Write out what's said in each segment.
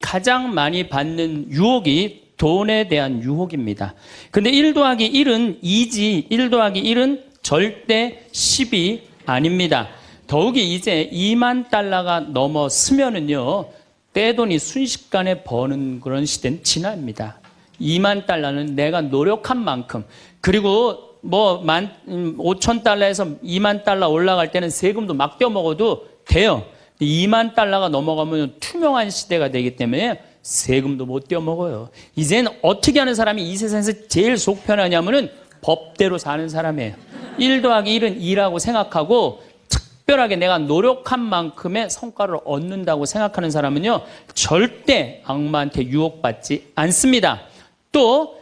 가장 많이 받는 유혹이 돈에 대한 유혹입니다. 근데 1 더하기 1은 2지 1 더하기 1은 절대 10이 아닙니다. 더욱이 이제 2만 달러가 넘었으면은요, 떼돈이 순식간에 버는 그런 시대는 지납니다. 2만 달러는 내가 노력한 만큼, 그리고 뭐 5,000달러에서 2만 달러 올라갈 때는 세금도 막 떼어먹어도 돼요. 2만 달러가 넘어가면 투명한 시대가 되기 때문에 세금도 못 떼어먹어요. 이제는 어떻게 하는 사람이 이 세상에서 제일 속 편하냐면은 법대로 사는 사람이에요. 1 더하기 1은 2라고 생각하고 특별하게 내가 노력한 만큼의 성과를 얻는다고 생각하는 사람은요, 절대 악마한테 유혹받지 않습니다. 또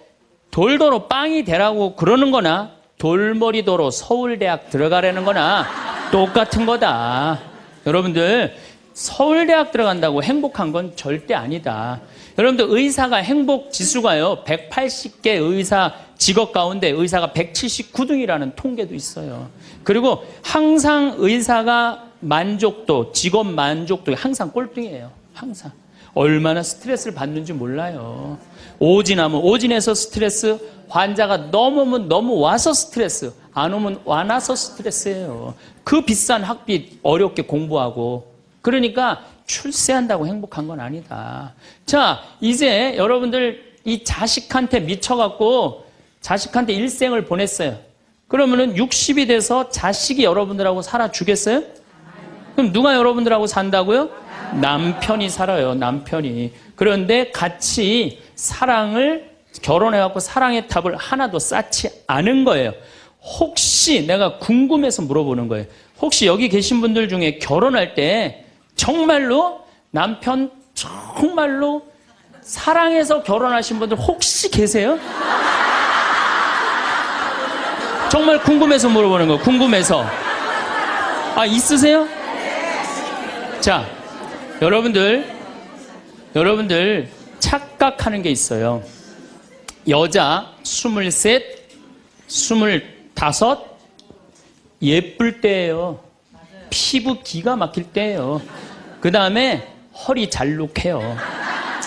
돌도로 빵이 되라고 그러는 거나 돌머리도로 서울대학 들어가라는 거나 똑같은 거다. 여러분들, 서울대학 들어간다고 행복한 건 절대 아니다. 여러분들, 의사가 행복 지수가요, 180개 의사 직업 가운데 의사가 179등이라는 통계도 있어요. 그리고 항상 의사가 만족도, 직업 만족도 항상 꼴등이에요. 항상. 얼마나 스트레스를 받는지 몰라요. 오진하면 오진해서 스트레스, 환자가 너무 오면 너무 와서 스트레스, 안 오면 안 와서 스트레스예요. 그 비싼 학비 어렵게 공부하고. 그러니까 출세한다고 행복한 건 아니다. 자, 이제 여러분들 이 자식한테 미쳐갖고 자식한테 일생을 보냈어요. 그러면은 60이 돼서 자식이 여러분들하고 살아주겠어요? 그럼 누가 여러분들하고 산다고요? 남편이 살아요, 남편이. 그런데 같이 사랑을, 결혼해갖고 사랑의 탑을 하나도 쌓지 않은 거예요. 혹시 내가 궁금해서 물어보는 거예요. 혹시 여기 계신 분들 중에 결혼할 때 정말로 남편 정말로 사랑해서 결혼하신 분들 혹시 계세요? 정말 궁금해서 물어보는 거예요. 궁금해서. 아, 있으세요? 자, 여러분들 착각하는 게 있어요. 여자 23, 25 예쁠 때예요. 피부 기가 막힐 때예요. 그 다음에 허리 잘록해요.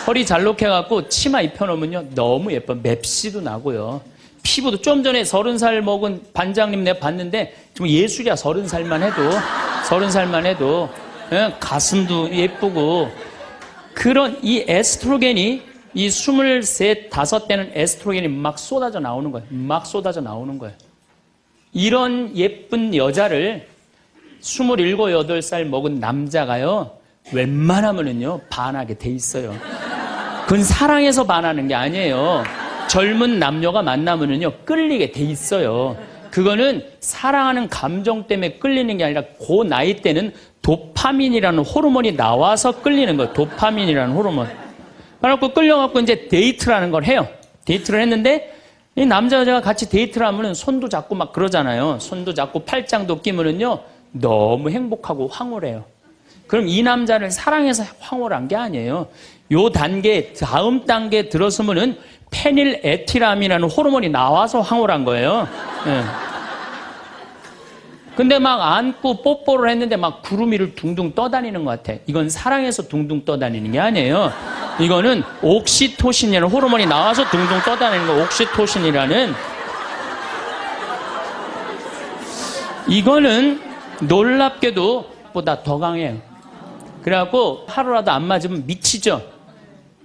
허리 잘록해갖고 치마 입혀놓으면요, 너무 예뻐. 맵시도 나고요. 피부도 좀 전에 30살 먹은 반장님 내가 봤는데 좀 예술이야. 30살만 해도 가슴도 예쁘고. 그런 이 에스트로겐이, 이 23, 5때는 에스트로겐이 막 쏟아져 나오는 거예요. 막 쏟아져 나오는 거예요. 이런 예쁜 여자를 27, 8살 먹은 남자가요, 웬만하면은요 반하게 돼 있어요. 그건 사랑해서 반하는 게 아니에요. 젊은 남녀가 만나면은요 끌리게 돼 있어요. 그거는 사랑하는 감정 때문에 끌리는 게 아니라 그 나이 때는 도파민이라는 호르몬이 나와서 끌리는 거예요. 도파민이라는 호르몬. 그래갖고 끌려갖고 이제 데이트라는 걸 해요. 데이트를 했는데 이 남자 여자가 같이 데이트를 하면은 손도 잡고 막 그러잖아요. 손도 잡고 팔짱도 끼면은요 너무 행복하고 황홀해요. 그럼 이 남자를 사랑해서 황홀한 게 아니에요. 요 단계, 다음 단계에 들어서면은 페닐에틸암이라는 호르몬이 나와서 황홀한 거예요. 네. 근데 막 안고 뽀뽀를 했는데 막 구름 위를 둥둥 떠다니는 것 같아. 이건 사랑해서 둥둥 떠다니는 게 아니에요. 이거는 옥시토신이라는 호르몬이 나와서 둥둥 떠다니는 거. 옥시토신이라는. 이거는 놀랍게도 보다 더 강해요. 그래갖고 하루라도 안 맞으면 미치죠.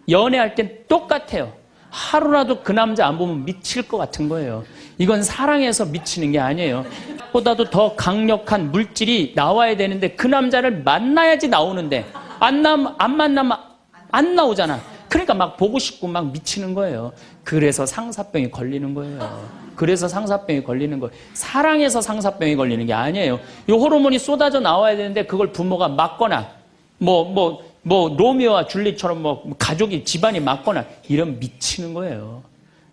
연애할 땐 똑같아요. 하루라도 그 남자 안 보면 미칠 것 같은 거예요. 이건 사랑해서 미치는 게 아니에요. 보다도 더 강력한 물질이 나와야 되는데 그 남자를 만나야지 나오는데 안 만나면 안 나오잖아. 그러니까 막 보고 싶고 막 미치는 거예요. 그래서 상사병이 걸리는 거예요. 그래서 상사병이 걸리는 거예요. 사랑해서 상사병이 걸리는 게 아니에요. 이 호르몬이 쏟아져 나와야 되는데 그걸 부모가 막거나 로미오와 줄리처럼 가족이 집안이 막거나 이러면 미치는 거예요.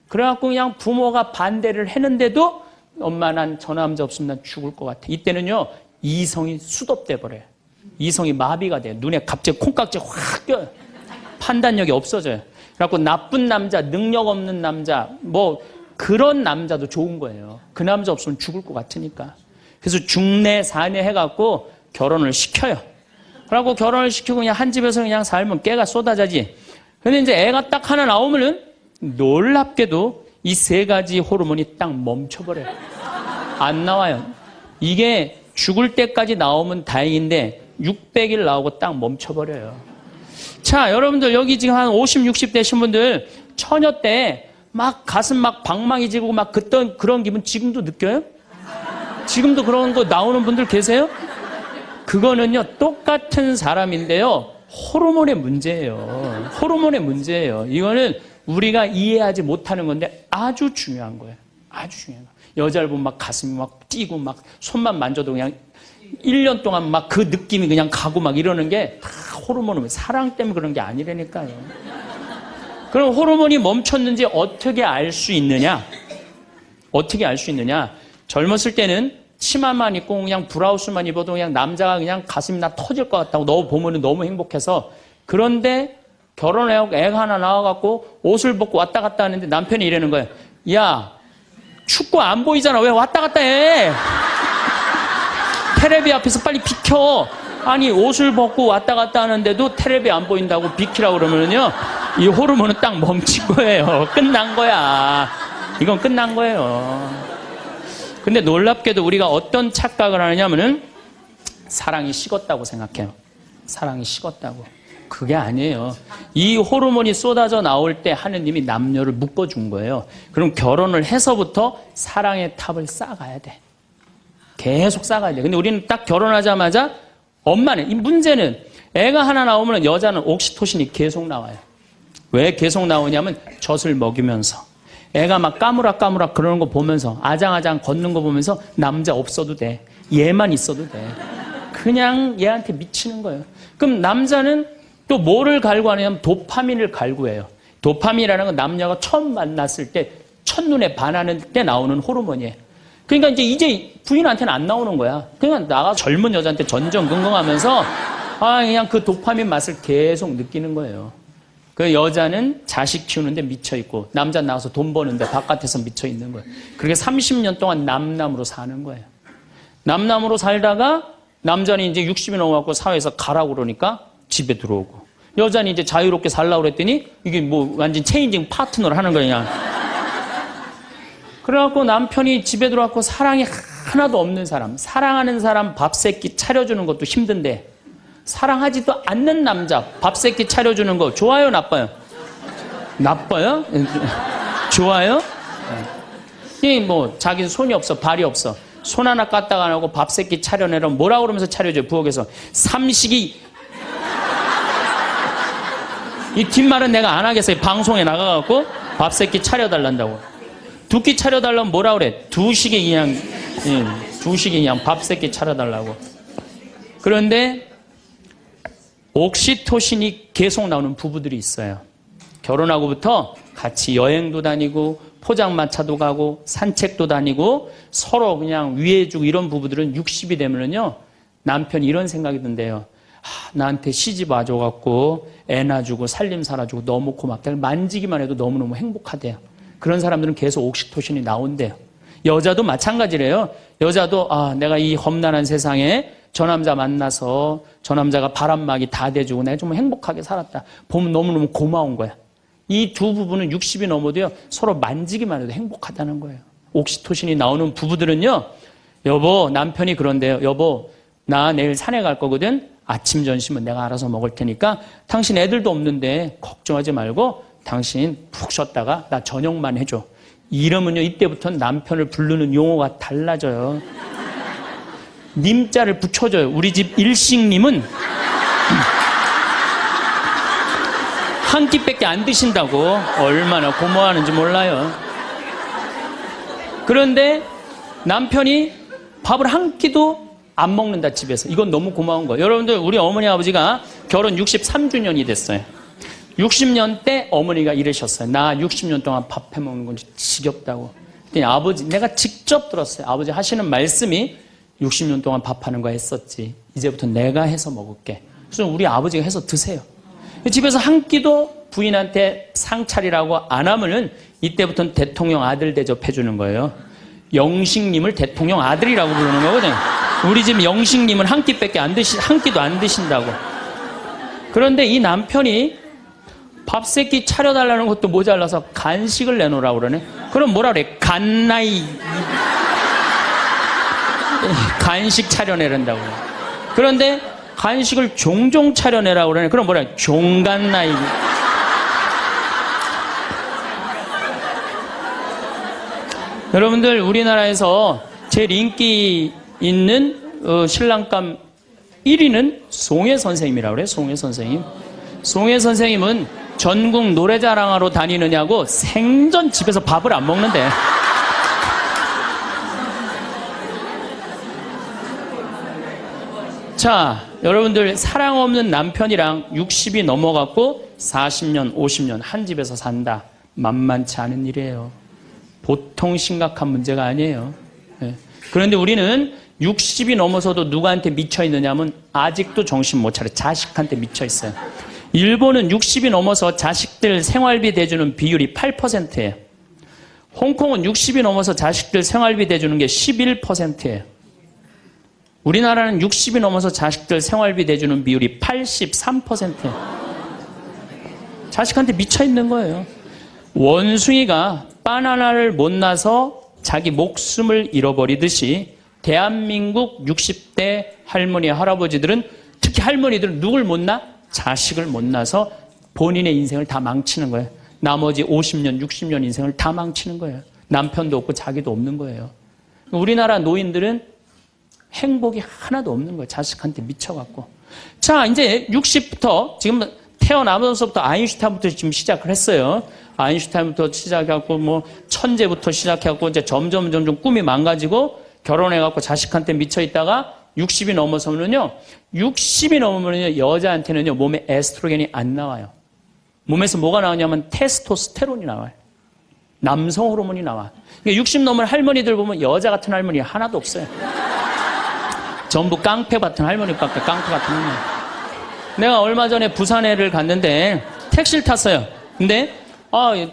그래갖고 그냥 부모가 반대를 했는데도 엄마 난 저 남자 없으면 난 죽을 것 같아. 이때는요 이성이 수독돼 버려요. 이성이 마비가 돼요. 눈에 갑자기 콩깍지 확 껴요. 판단력이 없어져요. 그래갖고 나쁜 남자, 능력 없는 남자, 그런 남자도 좋은 거예요. 그 남자 없으면 죽을 것 같으니까. 그래서 중내 사내 해갖고 결혼을 시켜요. 그러고 결혼을 시키고 그냥 한 집에서 그냥 살면 깨가 쏟아지지. 근데 이제 애가 딱 하나 나오면은 놀랍게도 이 세 가지 호르몬이 딱 멈춰버려요. 안 나와요. 이게 죽을 때까지 나오면 다행인데 600일 나오고 딱 멈춰버려요. 자, 여러분들 여기 지금 한 50, 60 되신 분들 처녀 때 막 가슴 막 방망이 지르고 막 그런 기분 지금도 느껴요? 지금도 그런 거 나오는 분들 계세요? 그거는요, 똑같은 사람인데요, 호르몬의 문제예요. 호르몬의 문제예요. 이거는 우리가 이해하지 못하는 건데 아주 중요한 거예요. 아주 중요한 거예요. 여자를 보면 막 가슴이 막 뛰고 막 손만 만져도 그냥 1년 동안 막 그 느낌이 그냥 가고 막 이러는 게 다 호르몬은 사랑 때문에 그런 게 아니라니까요. 그럼 호르몬이 멈췄는지 어떻게 알 수 있느냐? 어떻게 알 수 있느냐? 젊었을 때는 치마만 입고 그냥 브라우스만 입어도 그냥 남자가 그냥 가슴이 나 터질 것 같다고 너 보면 너무 행복해서. 그런데 결혼해갖고 애가 하나 나와갖고 옷을 벗고 왔다 갔다 하는데 남편이 이러는 거예요. 야, 춥고 안 보이잖아. 왜 왔다 갔다 해? 테레비 앞에서 빨리 비켜. 아니, 옷을 벗고 왔다 갔다 하는데도 테레비 안 보인다고 비키라고 그러면은요, 이 호르몬은 딱 멈춘 거예요. 끝난 거야. 이건 끝난 거예요. 근데 놀랍게도 우리가 어떤 착각을 하느냐면은 사랑이 식었다고 생각해요. 사랑이 식었다고. 그게 아니에요. 이 호르몬이 쏟아져 나올 때 하느님이 남녀를 묶어준 거예요. 그럼 결혼을 해서부터 사랑의 탑을 쌓아가야 돼. 계속 쌓아가야 돼. 근데 우리는 딱 결혼하자마자 엄마는, 이 문제는 애가 하나 나오면 여자는 옥시토신이 계속 나와요. 왜 계속 나오냐면 젖을 먹이면서 애가 막 까무락까무락 그러는 거 보면서 아장아장 걷는 거 보면서 남자 없어도 돼. 얘만 있어도 돼. 그냥 얘한테 미치는 거예요. 그럼 남자는 또 뭐를 갈구하냐면 도파민을 갈구해요. 도파민이라는 건 남녀가 처음 만났을 때 첫눈에 반하는 때 나오는 호르몬이에요. 그러니까 이제 부인한테는 안 나오는 거야. 그냥 나가 젊은 여자한테 전전긍긍하면서 그냥 그 도파민 맛을 계속 느끼는 거예요. 그 여자는 자식 키우는데 미쳐있고 남자 나가서 돈 버는데 바깥에서 미쳐있는 거예요. 그렇게 30년 동안 남남으로 사는 거예요. 남남으로 살다가 남자는 이제 60이 넘어갖고 사회에서 가라고 그러니까 집에 들어오고, 여자는 이제 자유롭게 살라고 그랬더니 이게 뭐 완전 체인징 파트너를 하는 거냐. 그래갖고 남편이 집에 들어왔고 사랑이 하나도 없는 사람, 사랑하는 사람 밥 세끼 차려주는 것도 힘든데 사랑하지도 않는 남자 밥 세끼 차려주는 거 좋아요, 나빠요? 나빠요? 좋아요? 이 뭐 자기는 손이 없어, 발이 없어, 손 하나 까딱 안 하고 밥 세끼 차려내라면 뭐라 그러면서 차려줘요? 부엌에서 삼식이. 이 뒷말은 내가 안 하겠어요. 방송에 나가갖고 밥 세끼 차려달란다고. 두 끼 차려달라면 뭐라 그래? 두 식에 그냥 밥 세끼 차려달라고. 그런데 옥시토신이 계속 나오는 부부들이 있어요. 결혼하고부터 같이 여행도 다니고 포장마차도 가고 산책도 다니고 서로 그냥 위해주고 이런 부부들은 60이 되면은요, 남편이 이런 생각이 든대요. 나한테 시집 와줘갖고 애 낳아주고 살림 살아주고 너무 고맙다. 만지기만 해도 너무너무 행복하대요. 그런 사람들은 계속 옥시토신이 나온대요. 여자도 마찬가지래요. 여자도 내가 이 험난한 세상에 저 남자 만나서 저 남자가 바람막이 다 대주고 내가 정말 행복하게 살았다. 보면 너무너무 고마운 거야. 이 두 부부는 60이 넘어도요, 서로 만지기만 해도 행복하다는 거예요. 옥시토신이 나오는 부부들은요, 여보, 남편이 그런데요. 여보, 나 내일 산에 갈 거거든. 아침 점심은 내가 알아서 먹을 테니까 당신 애들도 없는데 걱정하지 말고 당신 푹 쉬었다가 나 저녁만 해줘. 이러면요, 이때부터는 남편을 부르는 용어가 달라져요. 님자를 붙여줘요. 우리 집 일식님은 한 끼밖에 안 드신다고. 얼마나 고마워하는지 몰라요. 그런데 남편이 밥을 한 끼도 안 먹는다, 집에서. 이건 너무 고마운 거예요. 여러분들, 우리 어머니 아버지가 결혼 63주년이 됐어요. 60년 때 어머니가 이러셨어요. 나 60년 동안 밥 해먹는 건 지겹다고. 그랬더니 아버지, 내가 직접 들었어요. 아버지 하시는 말씀이 60년 동안 밥하는 거 했었지. 이제부터 내가 해서 먹을게. 그래서 우리 아버지가 해서 드세요. 집에서 한 끼도 부인한테 상 차리라고 안 하면은 이때부터는 대통령 아들 대접해주는 거예요. 영식님을 대통령 아들이라고 부르는 거거든요. 우리 집 영식님은 한 끼밖에 한 끼도 안 드신다고. 그런데 이 남편이 밥 세끼 차려달라는 것도 모자라서 간식을 내놓으라고 그러네. 그럼 뭐라 그래? 간나이. 간식 차려내란다고. 그런데 간식을 종종 차려내라고 그러네. 그럼 뭐라 그래? 종간나이. 여러분들, 우리나라에서 제일 인기 있는 신랑감 1위는 송혜 선생님이라고 그래요. 송혜 선생님. 송혜 선생님은 전국 노래자랑하러 다니느냐고 생전 집에서 밥을 안 먹는데. 자, 여러분들, 사랑 없는 남편이랑 60이 넘어갔고 40년, 50년 한 집에서 산다. 만만치 않은 일이에요. 보통 심각한 문제가 아니에요. 네. 그런데 우리는 60이 넘어서도 누구한테 미쳐 있느냐면 아직도 정신 못 차려. 자식한테 미쳐 있어요. 일본은 60이 넘어서 자식들 생활비 대주는 비율이 8%예요. 홍콩은 60이 넘어서 자식들 생활비 대주는 게 11%예요. 우리나라는 60이 넘어서 자식들 생활비 대주는 비율이 83%예요. 자식한테 미쳐 있는 거예요. 원숭이가 바나나를 못 나서 자기 목숨을 잃어버리듯이 대한민국 60대 할머니, 할아버지들은, 특히 할머니들은 누굴 못 낳아? 자식을 못 낳아서 본인의 인생을 다 망치는 거예요. 나머지 50년, 60년 인생을 다 망치는 거예요. 남편도 없고 자기도 없는 거예요. 우리나라 노인들은 행복이 하나도 없는 거예요. 자식한테 미쳐갖고. 자, 이제 60부터, 지금 태어나면서부터 아인슈타인부터 지금 시작을 했어요. 아인슈타인부터 시작해갖고, 뭐, 천재부터 시작해갖고, 이제 점점 꿈이 망가지고, 결혼해갖고 자식한테 미쳐있다가 60이 넘어서면요, 60이 넘으면요, 여자한테는요, 몸에 에스트로겐이 안 나와요. 몸에서 뭐가 나오냐면 테스토스테론이 나와요. 남성 호르몬이 나와. 그러니까 60 넘은 할머니들 보면 여자 같은 할머니 하나도 없어요. 전부 깡패 같은 할머니밖에, 깡패 같은 할머니. 내가 얼마 전에 부산에를 갔는데 택시를 탔어요. 근데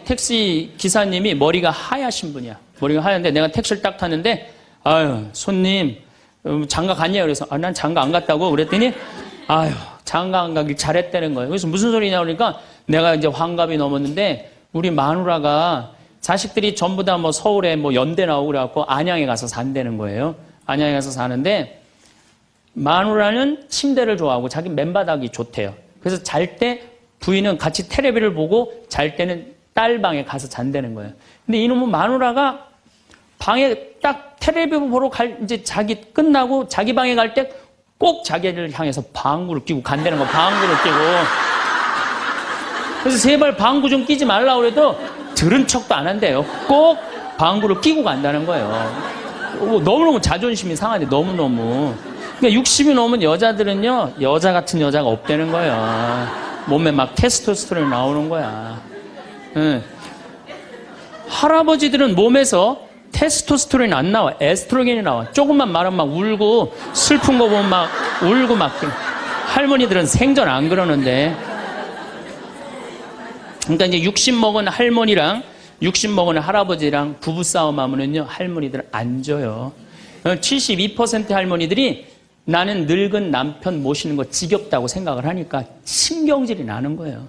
택시 기사님이 머리가 하얗신 분이야. 머리가 하얀데 내가 택시를 딱 탔는데, 아유, 손님, 장가 갔냐고. 그래서, 난 장가 안 갔다고. 그랬더니, 아유, 장가 안 가길 잘했다는 거예요. 그래서 무슨 소리냐 그러니까 내가 이제 환갑이 넘었는데 우리 마누라가 자식들이 전부 다 뭐 서울에 뭐 연대 나오고 그래갖고 안양에 가서 산다는 거예요. 안양에 가서 사는데 마누라는 침대를 좋아하고 자기 맨바닥이 좋대요. 그래서 잘 때 부인은 같이 텔레비를 보고 잘 때는 딸 방에 가서 잔다는 거예요. 근데 이놈은 마누라가 방에 딱 텔레비 보러 이제 자기 끝나고 자기 방에 갈 때 꼭 자기를 향해서 방구를 끼고 간다는 거, 방구를 끼고. 그래서 제발 방구 좀 끼지 말라고 그래도 들은 척도 안 한대요. 꼭 방구를 끼고 간다는 거예요. 너무너무 자존심이 상하네, 너무너무. 그러니까 60이 넘은 여자들은요, 여자 같은 여자가 없다는 거예요. 몸에 막 테스토스테론이 나오는 거야. 응. 할아버지들은 몸에서 테스토스테론이 안 나와. 에스트로겐이 나와. 조금만 말하면 막 울고, 슬픈 거 보면 막 울고 막. 할머니들은 생전 안 그러는데. 그러니까 이제 60 먹은 할머니랑 60 먹은 할아버지랑 부부싸움 하면은요, 할머니들은 안 져요. 72% 할머니들이 나는 늙은 남편 모시는 거 지겹다고 생각을 하니까 신경질이 나는 거예요.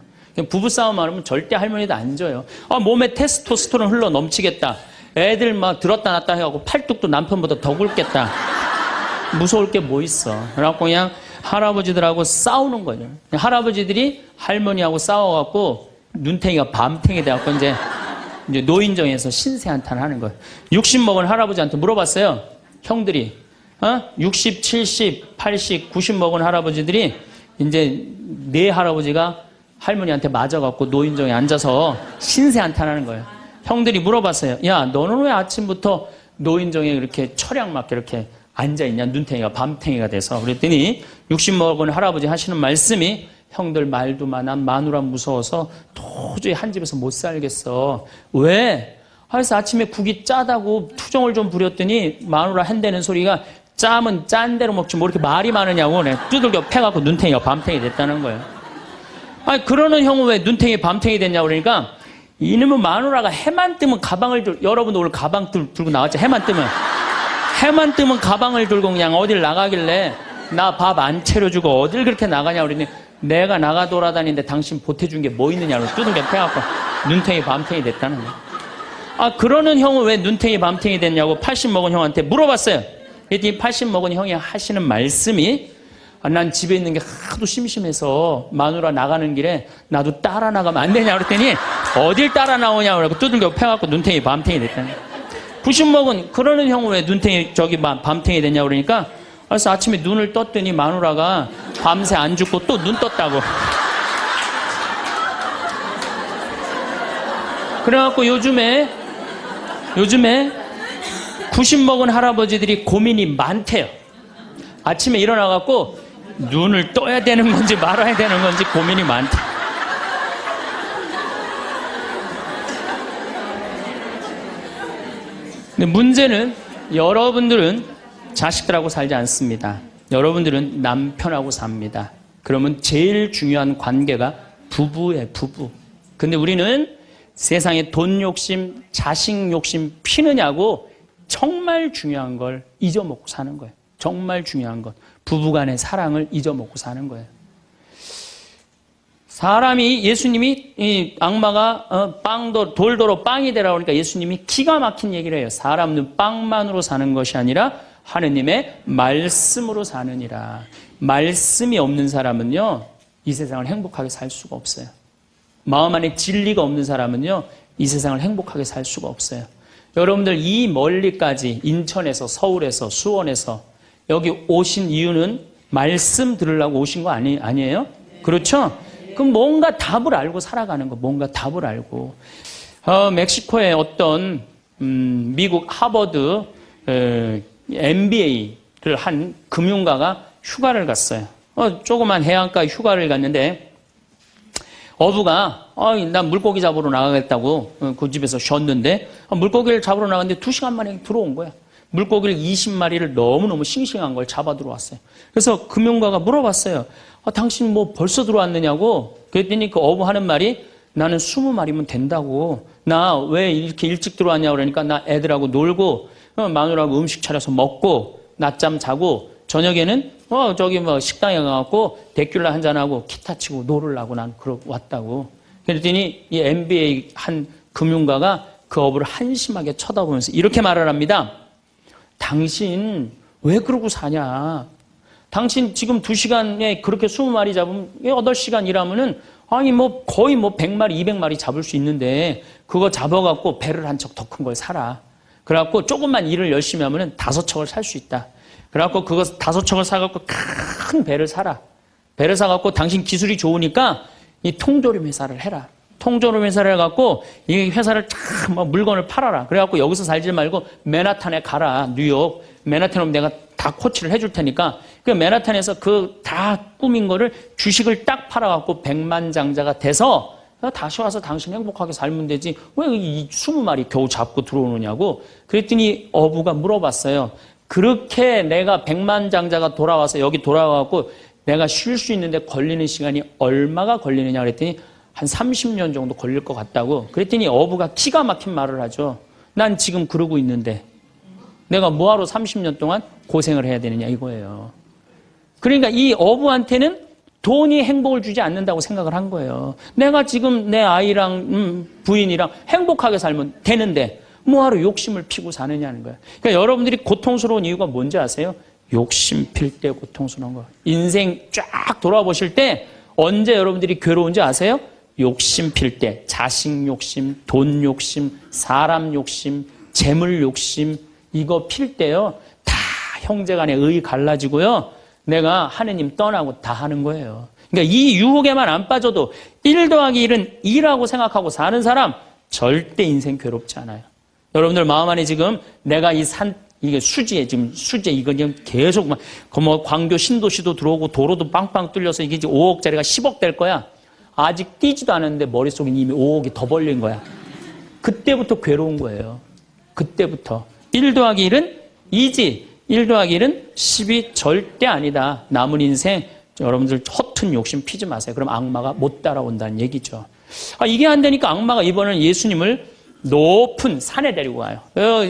부부싸움 하면 절대 할머니도 안 져요. 몸에 테스토스테론 흘러 넘치겠다. 애들 막 들었다 놨다 해갖고 팔뚝도 남편보다 더 굵겠다. 무서울 게 뭐 있어. 그래갖고 그냥 할아버지들하고 싸우는 거죠. 할아버지들이 할머니하고 싸워갖고 눈탱이가 밤탱이 돼갖고 이제 노인정에서 신세한탄 하는 거예요. 60 먹은 할아버지한테 물어봤어요. 형들이. 60, 70, 80, 90 먹은 할아버지들이 이제 네 할아버지가 할머니한테 맞아갖고 노인정에 앉아서 신세한탄하는 거예요. 형들이 물어봤어요. 야, 너는 왜 아침부터 노인정에 이렇게 철양 맞게 이렇게 앉아있냐? 눈탱이가 밤탱이가 돼서. 그랬더니 60 먹은 할아버지 하시는 말씀이 형들 말도 많아. 마누라 무서워서 도저히 한 집에서 못 살겠어. 왜? 그래서 아침에 국이 짜다고 투정을 좀 부렸더니 마누라 한다는 소리가 짜면 짠 대로 먹지 뭐 이렇게 말이 많으냐고 두들겨 패갖고 눈탱이가 밤탱이 됐다는 거예요. 아니 그러는 형은 왜 눈탱이 밤탱이 됐냐고 그러니까 이놈은 마누라가 해만 뜨면 가방을 여러분 오늘 가방 들고 나왔죠. 해만 뜨면 가방을 들고 그냥 어딜 나가길래 나 밥 안 차려주고 어딜 그렇게 나가냐고 그러니 내가 나가 돌아다니는데 당신 보태준 게 뭐 있느냐고 두들겨 패갖고 눈탱이 밤탱이 됐다는 거야. 그러는 형은 왜 눈탱이 밤탱이 됐냐고 80 먹은 형한테 물어봤어요. 그랬더니 80 먹은 형이 하시는 말씀이 난 집에 있는 게 하도 심심해서 마누라 나가는 길에 나도 따라 나가면 안 되냐 그랬더니 어딜 따라 나오냐고 그러고 두들겨 패갖고 눈탱이 밤탱이 됐다는 거야. 90 먹은 그러는 형은 왜 눈탱이 밤탱이 됐냐고 그러니까 그래서 아침에 눈을 떴더니 마누라가 밤새 안 죽고 또 눈 떴다고. 그래갖고 요즘에 90 먹은 할아버지들이 고민이 많대요. 아침에 일어나갖고 눈을 떠야 되는 건지 말아야 되는 건지 고민이 많대. 근데 문제는 여러분들은 자식들하고 살지 않습니다. 여러분들은 남편하고 삽니다. 그러면 제일 중요한 관계가 부부예요, 부부. 근데 우리는 세상에 돈 욕심, 자식 욕심 피느냐고 정말 중요한 걸 잊어먹고 사는 거예요. 정말 중요한 것. 부부간의 사랑을 잊어먹고 사는 거예요. 사람이 예수님이 이 악마가 돌도로 빵이 되라고 하니까 예수님이 기가 막힌 얘기를 해요. 사람은 빵만으로 사는 것이 아니라 하느님의 말씀으로 사느니라. 말씀이 없는 사람은요, 이 세상을 행복하게 살 수가 없어요. 마음 안에 진리가 없는 사람은요, 이 세상을 행복하게 살 수가 없어요. 여러분들 이 멀리까지 인천에서, 서울에서, 수원에서 여기 오신 이유는 말씀 들으려고 오신 거 아니에요? 그렇죠? 그럼 뭔가 답을 알고 살아가는 거, 뭔가 답을 알고. 멕시코의 어떤 미국 하버드 MBA를 한 금융가가 휴가를 갔어요. 조그만 해안가 휴가를 갔는데 어부가 난 물고기 잡으러 나가겠다고 그 집에서 쉬었는데 물고기를 잡으러 나갔는데 2시간 만에 들어온 거야. 물고기를 20마리를 너무너무 싱싱한 걸 잡아 들어왔어요. 그래서 금융가가 물어봤어요. 당신 뭐 벌써 들어왔느냐고. 그랬더니 그 어부 하는 말이 나는 20마리면 된다고. 나 왜 이렇게 일찍 들어왔냐고 그러니까 나 애들하고 놀고 마누라하고 음식 차려서 먹고 낮잠 자고 저녁에는 저기 뭐 식당에 가갖고 데큘라 한잔하고 기타 치고 놀으려고 난 그러고 왔다고. 그랬더니 이 MBA 한 금융가가 그 어부를 한심하게 쳐다보면서 이렇게 말을 합니다. 당신 왜 그러고 사냐? 당신 지금 2시간에 그렇게 20마리 잡으면 8시간 일하면은 아니 뭐 거의 뭐 100마리, 200마리 잡을 수 있는데 그거 잡아갖고 배를 한 척 더 큰 걸 사라. 그래갖고 조금만 일을 열심히 하면은 5척을 살 수 있다. 그래갖고 그거 5척을 사갖고 큰 배를 사라. 배를 사갖고 당신 기술이 좋으니까 이 통조림 회사를 해라. 통조림 회사를 해갖고 이 회사를 참 물건을 팔아라. 그래갖고 여기서 살지 말고 맨하탄에 가라. 뉴욕. 맨하탄에 오면 내가 다 코치를 해줄 테니까 그 맨하탄에서 그 다 꾸민 거를 주식을 딱 팔아갖고 백만장자가 돼서 다시 와서 당신 행복하게 살면 되지. 왜 이 20마리 겨우 잡고 들어오느냐고. 그랬더니 어부가 물어봤어요. 그렇게 내가 백만장자가 돌아와서 여기 돌아와갖고 내가 쉴 수 있는데 걸리는 시간이 얼마가 걸리느냐 그랬더니 한 30년 정도 걸릴 것 같다고. 그랬더니 어부가 기가 막힌 말을 하죠. 난 지금 그러고 있는데 내가 뭐하러 30년 동안 고생을 해야 되느냐 이거예요. 그러니까 이 어부한테는 돈이 행복을 주지 않는다고 생각을 한 거예요. 내가 지금 내 아이랑 부인이랑 행복하게 살면 되는데 뭐하러 욕심을 피고 사느냐는 거예요. 그러니까 여러분들이 고통스러운 이유가 뭔지 아세요? 욕심 필 때 고통스러운 거예요. 인생 쫙 돌아보실 때 언제 여러분들이 괴로운지 아세요? 욕심 필 때, 자식 욕심, 돈 욕심, 사람 욕심, 재물 욕심 이거 필 때요. 다 형제간에 의 갈라지고요. 내가 하느님 떠나고 다 하는 거예요. 그러니까 이 유혹에만 안 빠져도 1 더하기 1은 2라고 생각하고 사는 사람 절대 인생 괴롭지 않아요. 여러분들 마음 안에 지금 내가 이게 수지에 지금 수지 이거 지금 계속 뭐 광교 신도시도 들어오고 도로도 빵빵 뚫려서 이게 이제 5억짜리가 10억 될 거야. 아직 뛰지도 않았는데 머릿속에 이미 5억이 더 벌린 거야. 그때부터 괴로운 거예요. 그때부터. 1 더하기 1은 2지. 1 더하기 1은 10이 절대 아니다. 남은 인생 여러분들 허튼 욕심 피지 마세요. 그럼 악마가 못 따라온다는 얘기죠. 이게 안 되니까 악마가 이번에는 예수님을 높은 산에 데리고 가요.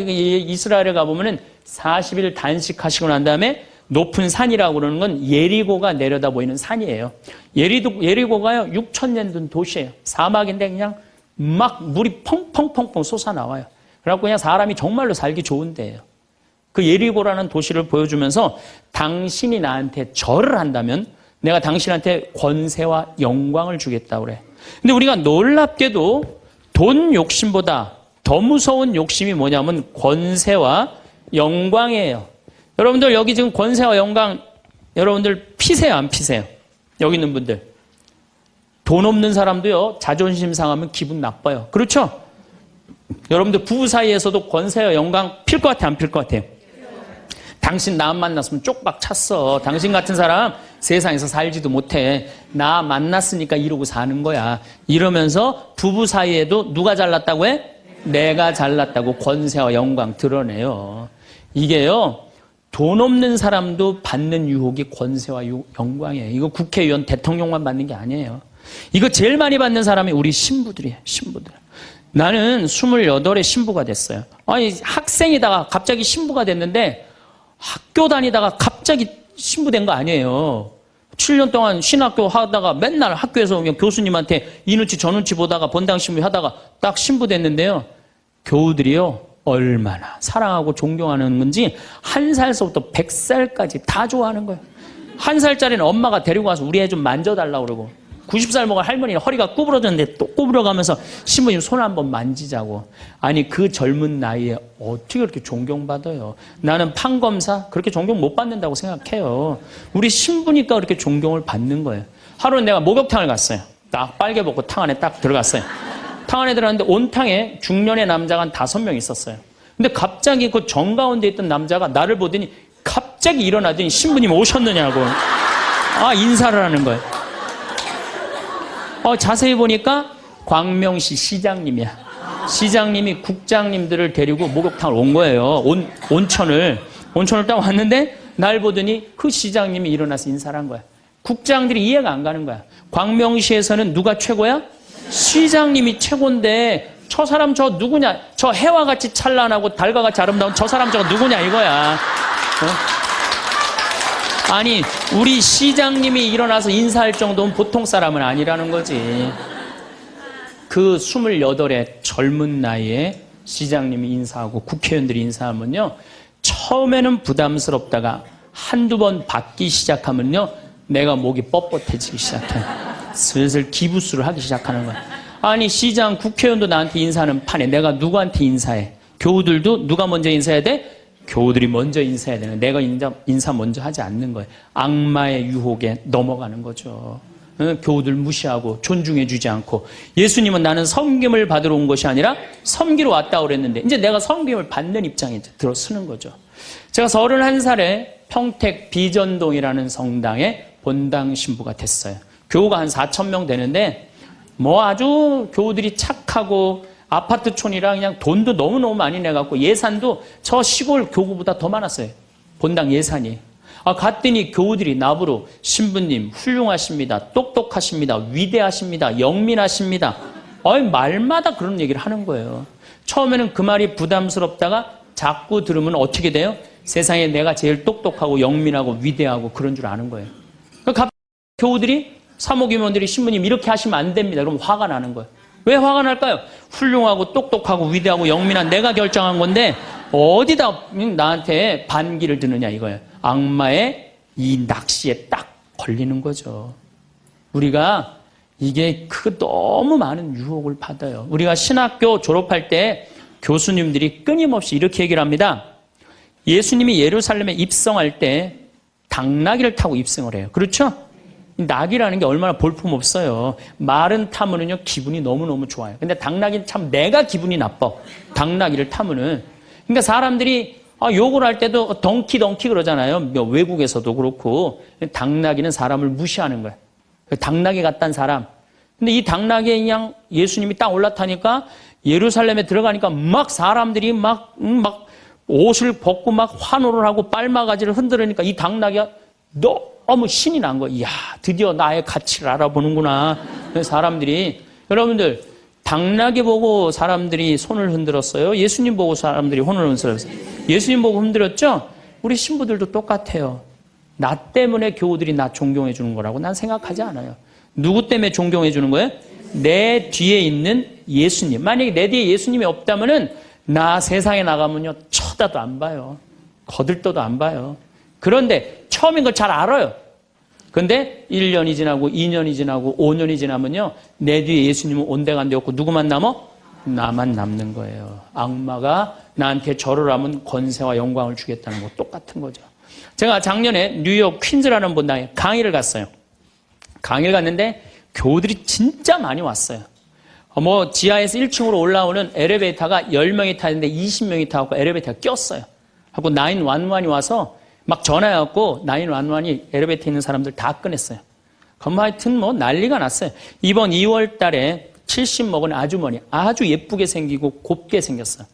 이스라엘에 가보면은 40일 단식하시고 난 다음에 높은 산이라고 그러는 건 예리고가 내려다 보이는 산이에요. 예리고가요 6,000년 된 도시예요. 사막인데 그냥 막 물이 펑펑펑펑 솟아나와요. 그래갖고 그냥 사람이 정말로 살기 좋은 데예요. 그 예리고라는 도시를 보여주면서 당신이 나한테 절을 한다면 내가 당신한테 권세와 영광을 주겠다고 그래. 근데 우리가 놀랍게도 돈 욕심보다 더 무서운 욕심이 뭐냐면 권세와 영광이에요. 여러분들 여기 지금 권세와 영광 여러분들 피세요 안 피세요? 여기 있는 분들. 돈 없는 사람도요 자존심 상하면 기분 나빠요. 그렇죠? 여러분들 부부 사이에서도 권세와 영광 필 것 같아 안 필 것 같아요? 당신 나 만났으면 쪽박 찼어. 당신 같은 사람 세상에서 살지도 못해. 나 만났으니까 이러고 사는 거야. 이러면서 부부 사이에도 누가 잘났다고 해? 내가 잘났다고 권세와 영광 드러내요. 이게요. 돈 없는 사람도 받는 유혹이 권세와 영광이에요. 이거 국회의원 대통령만 받는 게 아니에요. 이거 제일 많이 받는 사람이 우리 신부들이에요. 신부들. 나는 28에 신부가 됐어요. 아니 학생이다가 갑자기 신부가 됐는데 학교 다니다가 갑자기 신부된 거 아니에요. 7년 동안 신학교 하다가 맨날 학교에서 교수님한테 이 눈치 저 눈치 보다가 본당 신부 하다가 딱 신부 됐는데요. 교우들이요. 얼마나 사랑하고 존경하는 건지 1살서부터 100살까지 다 좋아하는 거예요. 1살짜리는 엄마가 데리고 와서 우리 애 좀 만져달라고 그러고 90살 먹은 할머니는 허리가 구부러졌는데 또 구부러가면서 신부님 손 한번 만지자고. 아니 그 젊은 나이에 어떻게 그렇게 존경받아요. 나는 판검사 그렇게 존경 못 받는다고 생각해요. 우리 신부니까 그렇게 존경을 받는 거예요. 하루는 내가 목욕탕을 갔어요. 딱 빨개 벗고 탕 안에 딱 들어갔어요. 탕 안에 들어갔는데 온탕에 중년의 남자가 한 5명 있었어요. 근데 갑자기 그 정가운데 있던 남자가 나를 보더니 갑자기 일어나더니 신부님 오셨느냐고 인사를 하는 거예요. 자세히 보니까 광명시 시장님이야. 시장님이 국장님들을 데리고 목욕탕을 온 거예요. 온천을 딱 왔는데 날 보더니 그 시장님이 일어나서 인사를 한 거야. 국장들이 이해가 안 가는 거야. 광명시에서는 누가 최고야? 시장님이 최고인데 저 사람 저 누구냐? 저 해와 같이 찬란하고 달과 같이 아름다운 저 사람 저거 누구냐 이거야. 아니 우리 시장님이 일어나서 인사할 정도는 보통 사람은 아니라는 거지. 그 28의 젊은 나이에 시장님이 인사하고 국회의원들이 인사하면요. 처음에는 부담스럽다가 한두 번 받기 시작하면요. 내가 목이 뻣뻣해지기 시작해. 슬슬 기부수를 하기 시작하는 거야. 아니 시장 국회의원도 나한테 인사하는 판에 내가 누구한테 인사해? 교우들도 누가 먼저 인사해야 돼? 교우들이 먼저 인사해야 되는. 내가 인사 먼저 하지 않는 거예요. 악마의 유혹에 넘어가는 거죠. 교우들 무시하고 존중해 주지 않고. 예수님은 나는 섬김을 받으러 온 것이 아니라 섬기러 왔다고 그랬는데 이제 내가 섬김을 받는 입장에 들어서는 거죠. 제가 31살에 평택 비전동이라는 성당에 본당 신부가 됐어요. 교우가 한 4,000명 되는데 뭐 아주 교우들이 착하고 아파트촌이라 그냥 돈도 너무너무 많이 내갖고 예산도 저 시골 교구보다 더 많았어요. 본당 예산이. 갔더니 교우들이 나보러 신부님 훌륭하십니다. 똑똑하십니다. 위대하십니다. 영민하십니다. 말마다 그런 얘기를 하는 거예요. 처음에는 그 말이 부담스럽다가 자꾸 들으면 어떻게 돼요? 세상에 내가 제일 똑똑하고 영민하고 위대하고 그런 줄 아는 거예요. 갑자기 교우들이 사모임원들이 신부님 이렇게 하시면 안 됩니다. 그럼 화가 나는 거예요. 왜 화가 날까요? 훌륭하고 똑똑하고 위대하고 영민한 내가 결정한 건데 어디다 나한테 반기를 드느냐 이거예요. 악마의 이 낚시에 딱 걸리는 거죠. 우리가 이게 너무 많은 유혹을 받아요. 우리가 신학교 졸업할 때 교수님들이 끊임없이 이렇게 얘기를 합니다. 예수님이 예루살렘에 입성할 때 당나귀를 타고 입성을 해요. 그렇죠? 낙이라는 게 얼마나 볼품없어요. 말은 타면은요 기분이 너무너무 좋아요. 근데 당나귀는 참 내가 기분이 나빠. 당나귀를 타면은. 그러니까 사람들이 욕을 할 때도 덩키 그러잖아요. 외국에서도 그렇고. 당나귀는 사람을 무시하는 거예요. 당나귀 같다는 사람. 근데 이 당나귀에 그냥 예수님이 딱 올라타니까 예루살렘에 들어가니까 막 사람들이 막 옷을 벗고 막 환호를 하고 빨마가지를 흔들으니까 이 당나귀가 너무 신이 난 거예요. 이야, 드디어 나의 가치를 알아보는구나. 사람들이. 여러분들, 당나귀 보고 사람들이 손을 흔들었어요? 예수님 보고 사람들이 손을 흔들었어요? 예수님 보고 흔들었죠? 우리 신부들도 똑같아요. 나 때문에 교우들이 나 존경해 주는 거라고 난 생각하지 않아요. 누구 때문에 존경해 주는 거예요? 내 뒤에 있는 예수님. 만약에 내 뒤에 예수님이 없다면은 나 세상에 나가면요 쳐다도 안 봐요. 거들떠도 안 봐요. 그런데 처음인 걸 잘 알아요. 근데 1년이 지나고 2년이 지나고 5년이 지나면요 내 뒤에 예수님은 온데간데 없고 누구만 남아? 나만 남는 거예요. 악마가 나한테 절을 하면 권세와 영광을 주겠다는 거 똑같은 거죠. 제가 작년에 뉴욕 퀸즈라는 분당에 강의를 갔어요. 강의를 갔는데 교우들이 진짜 많이 왔어요. 뭐 지하에서 1층으로 올라오는 엘리베이터가 10명이 타는데 20명이 타고 엘리베이터가 꼈어요. 하고 911이 와서 막 전화해갖고 911이 엘리베이터에 있는 사람들 다 꺼냈어요. 그럼 하여튼 뭐 난리가 났어요. 이번 2월 달에 70 먹은 아주머니 아주 예쁘게 생기고 곱게 생겼어요.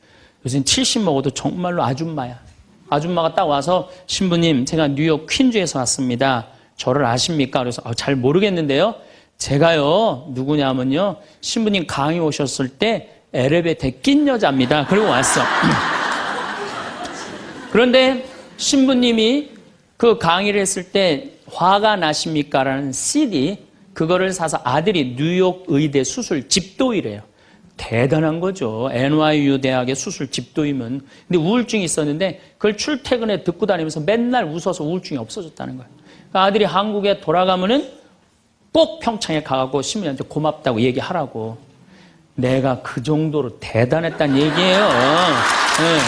요즘 70 먹어도 정말로 아줌마야. 아줌마가 딱 와서 신부님 제가 뉴욕 퀸즈에서 왔습니다. 저를 아십니까? 그래서 잘 모르겠는데요. 제가요 누구냐면요 신부님 강의 오셨을 때 엘리베이터에 낀 여자입니다. 그리고 왔어. 그런데 신부님이 그 강의를 했을 때 화가 나십니까? 라는 CD 그거를 사서 아들이 뉴욕 의대 수술 집도이래요. 대단한 거죠. NYU 대학의 수술 집도이면. 근데 우울증이 있었는데 그걸 출퇴근에 듣고 다니면서 맨날 웃어서 우울증이 없어졌다는 거예요. 그러니까 아들이 한국에 돌아가면은 꼭 평창에 가고 신부님한테 고맙다고 얘기하라고. 내가 그 정도로 대단했다는 얘기예요. 네.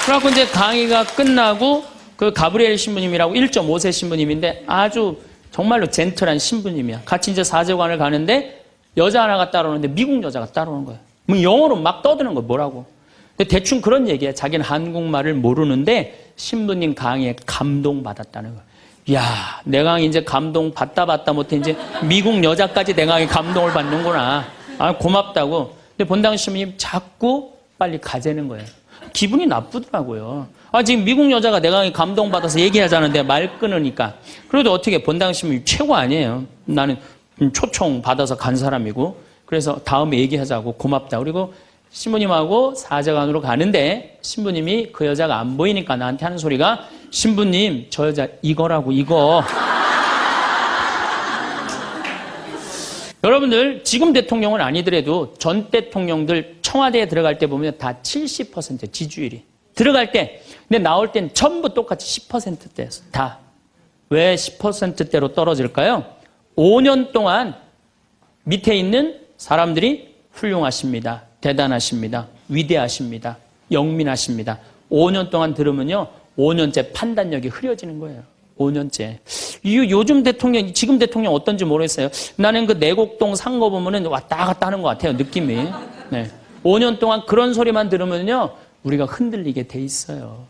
그래갖고 이제 강의가 끝나고 그 가브리엘 신부님이라고 1.5세 신부님인데 아주 정말로 젠틀한 신부님이야. 같이 이제 사제관을 가는데 여자 하나가 따라오는데 미국 여자가 따라오는 거예요. 뭐 영어로 막 떠드는 거예요. 뭐라고. 근데 대충 그런 얘기예요. 자기는 한국말을 모르는데 신부님 강의에 감동받았다는 거예요. 야, 내 강의 이제 감동받다 못해 이제 미국 여자까지 내 강의 감동을 받는구나. 아, 고맙다고. 근데 본당 신부님 자꾸 빨리 가재는 거예요. 기분이 나쁘더라고요. 아, 지금 미국 여자가 내 강의 감동받아서 얘기하자는데 말 끊으니까. 그래도 어떻게 본당 신부님 최고 아니에요. 나는 초청 받아서 간 사람이고. 그래서 다음에 얘기하자고 고맙다. 그리고 신부님하고 사제관으로 가는데 신부님이 그 여자가 안 보이니까 나한테 하는 소리가 신부님 저 여자 이거라고 이거. 여러분들 지금 대통령은 아니더라도 전 대통령들 청와대에 들어갈 때 보면 다 70% 지지율이 들어갈 때 근데 나올 땐 전부 똑같이 10%대였어. 다. 왜 10%대로 떨어질까요? 5년 동안 밑에 있는 사람들이 훌륭하십니다. 대단하십니다. 위대하십니다. 영민하십니다. 5년 동안 들으면요. 5년째 판단력이 흐려지는 거예요. 5년째. 요즘 대통령, 지금 대통령 어떤지 모르겠어요. 나는 그 내곡동 상거 보면은 왔다 갔다 하는 것 같아요. 느낌이. 네. 5년 동안 그런 소리만 들으면요. 우리가 흔들리게 돼 있어요.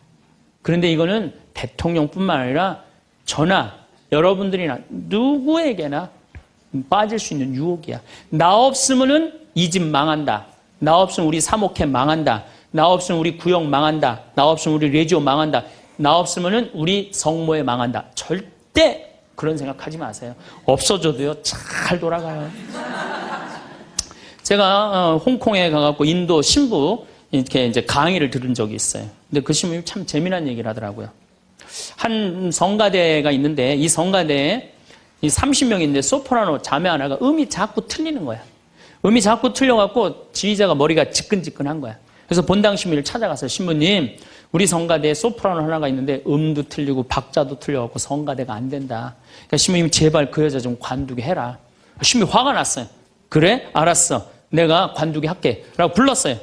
그런데 이거는 대통령뿐만 아니라 저나 여러분들이나 누구에게나 빠질 수 있는 유혹이야. 나 없으면은 이 집 망한다. 나 없으면 우리 사목회 망한다. 나 없으면 우리 구역 망한다. 나 없으면 우리 레지오 망한다. 나 없으면은 우리 성모회 망한다. 절대 그런 생각하지 마세요. 없어져도요 잘 돌아가요. 제가 홍콩에 가갖고 인도 신부 이렇게 이제 강의를 들은 적이 있어요. 근데 그 신부님이 참 재미난 얘기를 하더라고요. 한 성가대가 있는데 이 성가대에 30명인데 소프라노 자매 하나가 음이 자꾸 틀리는 거야. 음이 자꾸 틀려갖고 지휘자가 머리가 지끈지끈한 거야. 그래서 본당 신부님을 찾아가서 신부님 우리 성가대에 소프라노 하나가 있는데 음도 틀리고 박자도 틀려갖고 성가대가 안 된다. 그러니까 신부님 제발 그 여자 좀 관두게 해라. 신부님 화가 났어요. 그래? 알았어. 내가 관두게 할게. 라고 불렀어요.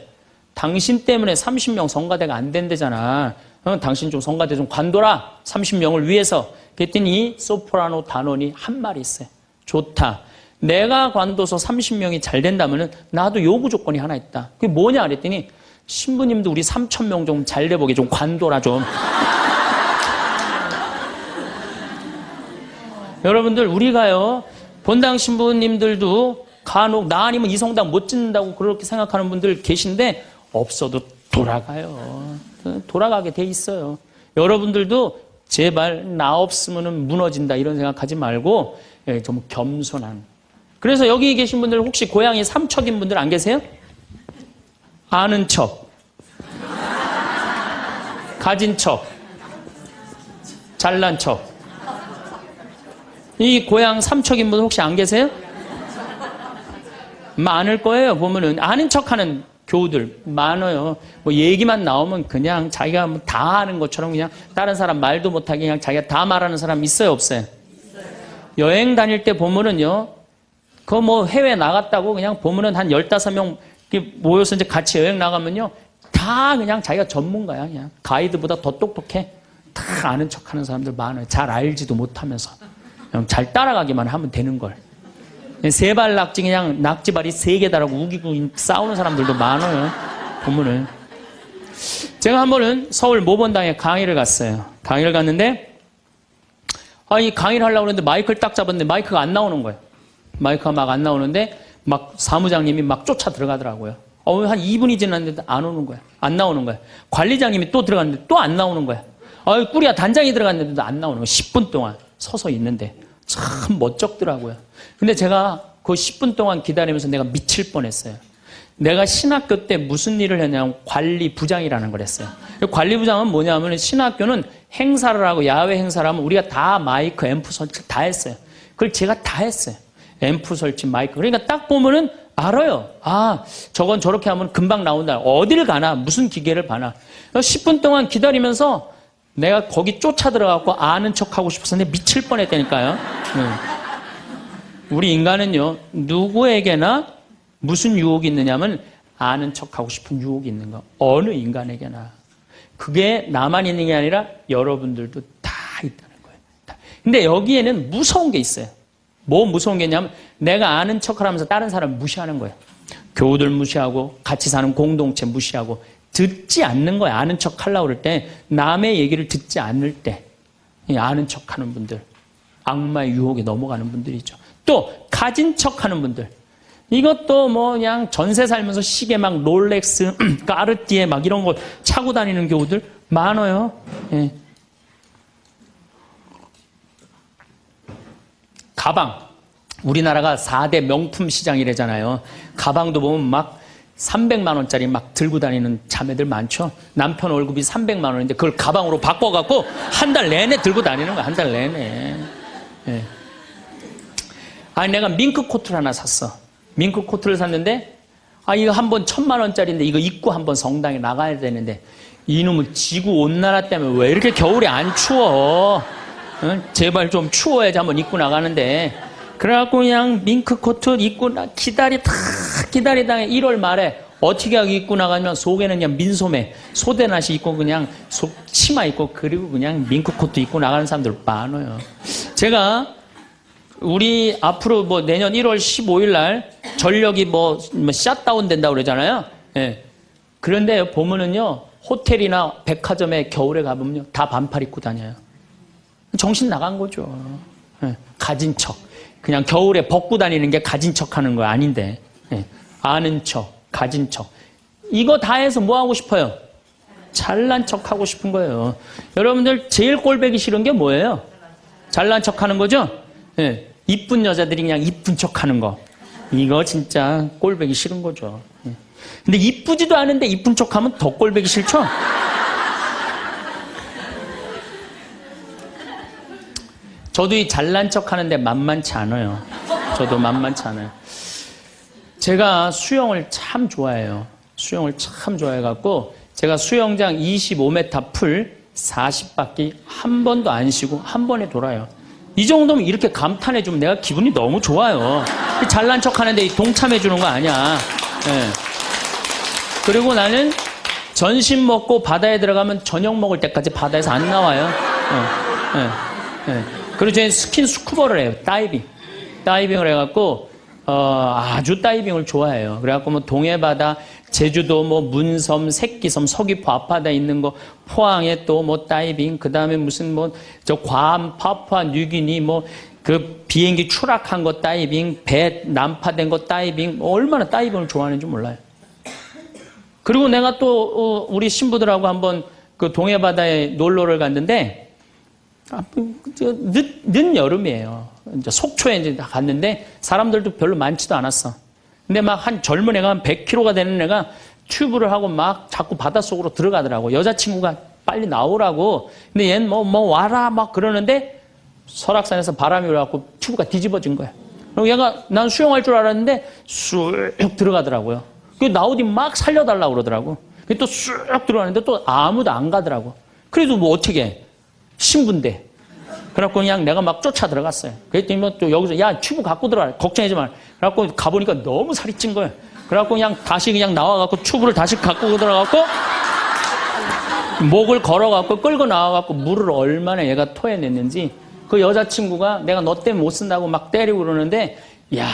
당신 때문에 30명 성가대가 안 된대잖아. 당신 좀 성가대 좀 관둬라. 30명을 위해서. 그랬더니 소프라노 단원이 한 말이 있어요. 좋다. 내가 관둬서 30명이 잘 된다면 나도 요구 조건이 하나 있다. 그게 뭐냐 그랬더니 신부님도 우리 3,000명 좀 잘 돼보게 좀 관둬라 좀. 여러분들 우리가요 본당 신부님들도 간혹 나 아니면 이 성당 못 짓는다고 그렇게 생각하는 분들 계신데 없어도 돌아가요. 돌아가게 돼 있어요. 여러분들도 제발 나 없으면 무너진다 이런 생각하지 말고 좀 겸손한. 그래서 여기 계신 분들 혹시 고향이 삼척인 분들 안 계세요? 아는 척. 가진 척, 잘난 척. 이 고향 삼척인 분 혹시 안 계세요? 많을 거예요. 보면은 아는 척하는 교우들 많아요. 뭐 얘기만 나오면 그냥 자기가 뭐 다 아는 것처럼 그냥 다른 사람 말도 못하게 그냥 자기가 다 말하는 사람 있어요, 없어요? 여행 다닐 때 보면은요, 그 뭐 해외 나갔다고 그냥 보면은 한 15명 모여서 이제 같이 여행 나가면요, 다 그냥 자기가 전문가야. 그냥 가이드보다 더 똑똑해. 다 아는 척하는 사람들 많아요. 잘 알지도 못하면서 그냥 잘 따라가기만 하면 되는 걸. 세발 낙지 그냥 낙지발이 3개 달하고 우기고 싸우는 사람들도 많아요. 보면은. 제가 한 번은 서울 모본당에 강의를 갔어요. 강의를 갔는데 이 강의를 하려고 했는데 마이크를 딱 잡았는데 마이크가 안 나오는 거예요. 마이크가 막 안 나오는데 막 사무장님이 막 쫓아 들어가더라고요. 한 2분이 지났는데 안 오는 거야. 안 나오는 거야. 관리장님이 또 들어갔는데 또 안 나오는 거야. 꾸리야 단장이 들어갔는데도 안 나오는 거야. 10분 동안 서서 있는데 참 멋쩍더라고요. 근데 제가 그 10분 동안 기다리면서 내가 미칠 뻔했어요. 내가 신학교 때 무슨 일을 했냐면 관리부장이라는 걸 했어요. 관리부장은 뭐냐면 신학교는 행사를 하고 야외 행사를 하면 우리가 다 마이크, 앰프 설치 다 했어요. 그걸 제가 다 했어요. 앰프 설치, 마이크. 그러니까 딱 보면은 알아요. 저건 저렇게 하면 금방 나온다. 어딜 가나, 무슨 기계를 봐나. 10분 동안 기다리면서 내가 거기 쫓아 들어가고 아는 척 하고 싶었는데 미칠 뻔했다니까요. 우리 인간은요, 누구에게나 무슨 유혹이 있느냐면 아는 척 하고 싶은 유혹이 있는 거. 어느 인간에게나. 그게 나만 있는 게 아니라 여러분들도 다 있다는 거예요. 근데 여기에는 무서운 게 있어요. 뭐 무서운 게 있냐면 내가 아는 척을 하면서 다른 사람 무시하는 거예요. 교우들 무시하고 같이 사는 공동체 무시하고 듣지 않는 거예요. 아는 척 하려고 그럴 때 남의 얘기를 듣지 않을 때 아는 척하는 분들, 악마의 유혹에 넘어가는 분들이죠. 또 가진 척하는 분들, 이것도 뭐 그냥 전세 살면서 시계 막 롤렉스, 까르띠에 막 이런 거 차고 다니는 교우들 많아요. 예. 가방, 우리나라가 4대 명품 시장이래잖아요. 가방도 보면 막 300만 원짜리 막 들고 다니는 자매들 많죠. 남편 월급이 300만 원인데 그걸 가방으로 바꿔갖고 한 달 내내 들고 다니는 거야. 한 달 내내. 예. 내가 밍크 코트를 하나 샀어. 밍크 코트를 샀는데 이거 한 번 1000만 원짜리인데 이거 입고 한번 성당에 나가야 되는데 이놈은 지구 온난화 때문에 왜 이렇게 겨울에 안 추워? 제발 좀 추워야지 한번 입고 나가는데 그래갖고 그냥 밍크 코트 입고 기다리다가 1월 말에 어떻게 하고 입고 나가면 속에는 그냥 민소매, 소대낫이 입고 그냥 치마 입고 그리고 그냥 밍크 코트 입고 나가는 사람들 많아요. 제가 우리 앞으로 뭐 내년 1월 15일 날 전력이 뭐 샷다운 된다고 그러잖아요. 예. 그런데 보면은요, 호텔이나 백화점에 겨울에 가보면요, 다 반팔 입고 다녀요. 정신 나간 거죠. 예. 가진 척. 그냥 겨울에 벗고 다니는 게 가진 척 하는 거 아닌데. 예. 아는 척, 가진 척. 이거 다 해서 뭐 하고 싶어요? 잘난 척 하고 싶은 거예요. 여러분들 제일 꼴보기 싫은 게 뭐예요? 잘난 척 하는 거죠? 예. 이쁜 여자들이 그냥 이쁜 척 하는 거. 이거 진짜 꼴보기 싫은 거죠. 예. 근데 이쁘지도 않은데 이쁜 척 하면 더 꼴보기 싫죠? 저도 이 잘난 척 하는데 만만치 않아요. 저도 만만치 않아요. 제가 수영을 참 좋아해요. 수영을 참 좋아해갖고 제가 수영장 25m 풀 40바퀴 한 번도 안 쉬고 한 번에 돌아요. 이 정도면 이렇게 감탄해주면 내가 기분이 너무 좋아요. 잘난 척 하는데 동참해주는 거 아니야. 예. 그리고 나는 전신 먹고 바다에 들어가면 저녁 먹을 때까지 바다에서 안 나와요. 그리고 저는 스킨스쿠버를 해요. 다이빙을 해갖고 아주 다이빙을 좋아해요. 그래갖고 뭐 동해바다, 제주도 뭐 문섬, 새끼섬, 서귀포 앞바다에 있는 거, 포항에 또 뭐 다이빙, 그 다음에 무슨 뭐 저 괌, 파푸아 뉴기니 뭐 그 비행기 추락한 거 다이빙, 배 난파된 거 다이빙, 얼마나 다이빙을 좋아하는지 몰라요. 그리고 내가 또 우리 신부들하고 한번 그 동해바다에 놀러를 갔는데 늦 여름이에요. 이제 속초에 이제 갔는데 사람들도 별로 많지도 않았어. 근데 막 한 젊은 애가 한 100kg가 되는 애가 튜브를 하고 막 자꾸 바닷속으로 들어가더라고. 여자친구가 빨리 나오라고. 근데 얘는 뭐 와라 막 그러는데 설악산에서 바람이 불어갖고 튜브가 뒤집어진 거야. 그리고 얘가 난 수영할 줄 알았는데 쑥 들어가더라고요. 그 나오디 막 살려달라고 그러더라고. 또 쑥 들어가는데 또 아무도 안 가더라고. 그래도 뭐 어떻게 해. 신부인데. 그래갖고 그냥 내가 막 쫓아 들어갔어요. 그랬더니 뭐 또 여기서 야 튜브 갖고 들어가. 걱정하지 마. 그래갖고 가보니까 너무 살이 찐 거예요. 그래갖고 그냥 다시 그냥 나와갖고 튜브를 다시 갖고 들어가갖고 목을 걸어갖고 끌고 나와갖고 물을 얼마나 얘가 토해냈는지 그 여자친구가 내가 너 때문에 못 쓴다고 막 때리고 그러는데 야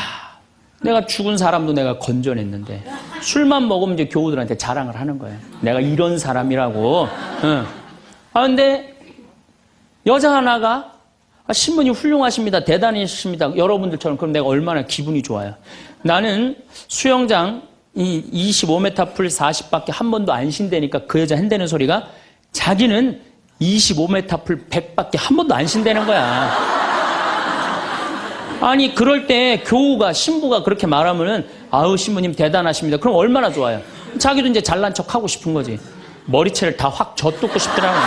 내가 죽은 사람도 내가 건져냈는데 술만 먹으면 이제 교우들한테 자랑을 하는 거예요. 내가 이런 사람이라고. 응. 아 근데 여자 하나가 신부님 훌륭하십니다. 대단하십니다. 여러분들처럼. 그럼 내가 얼마나 기분이 좋아요. 나는 수영장 이 25m 풀 40밖에 한 번도 안 쉰다니까 그 여자 한다는 소리가 자기는 25m 풀 100밖에 한 번도 안 쉰다는 거야. 아니 그럴 때 교우가 신부가 그렇게 말하면은 아우 신부님 대단하십니다. 그럼 얼마나 좋아요. 자기도 이제 잘난 척 하고 싶은 거지. 머리채를 다 확 젖뜯고 싶더라고요.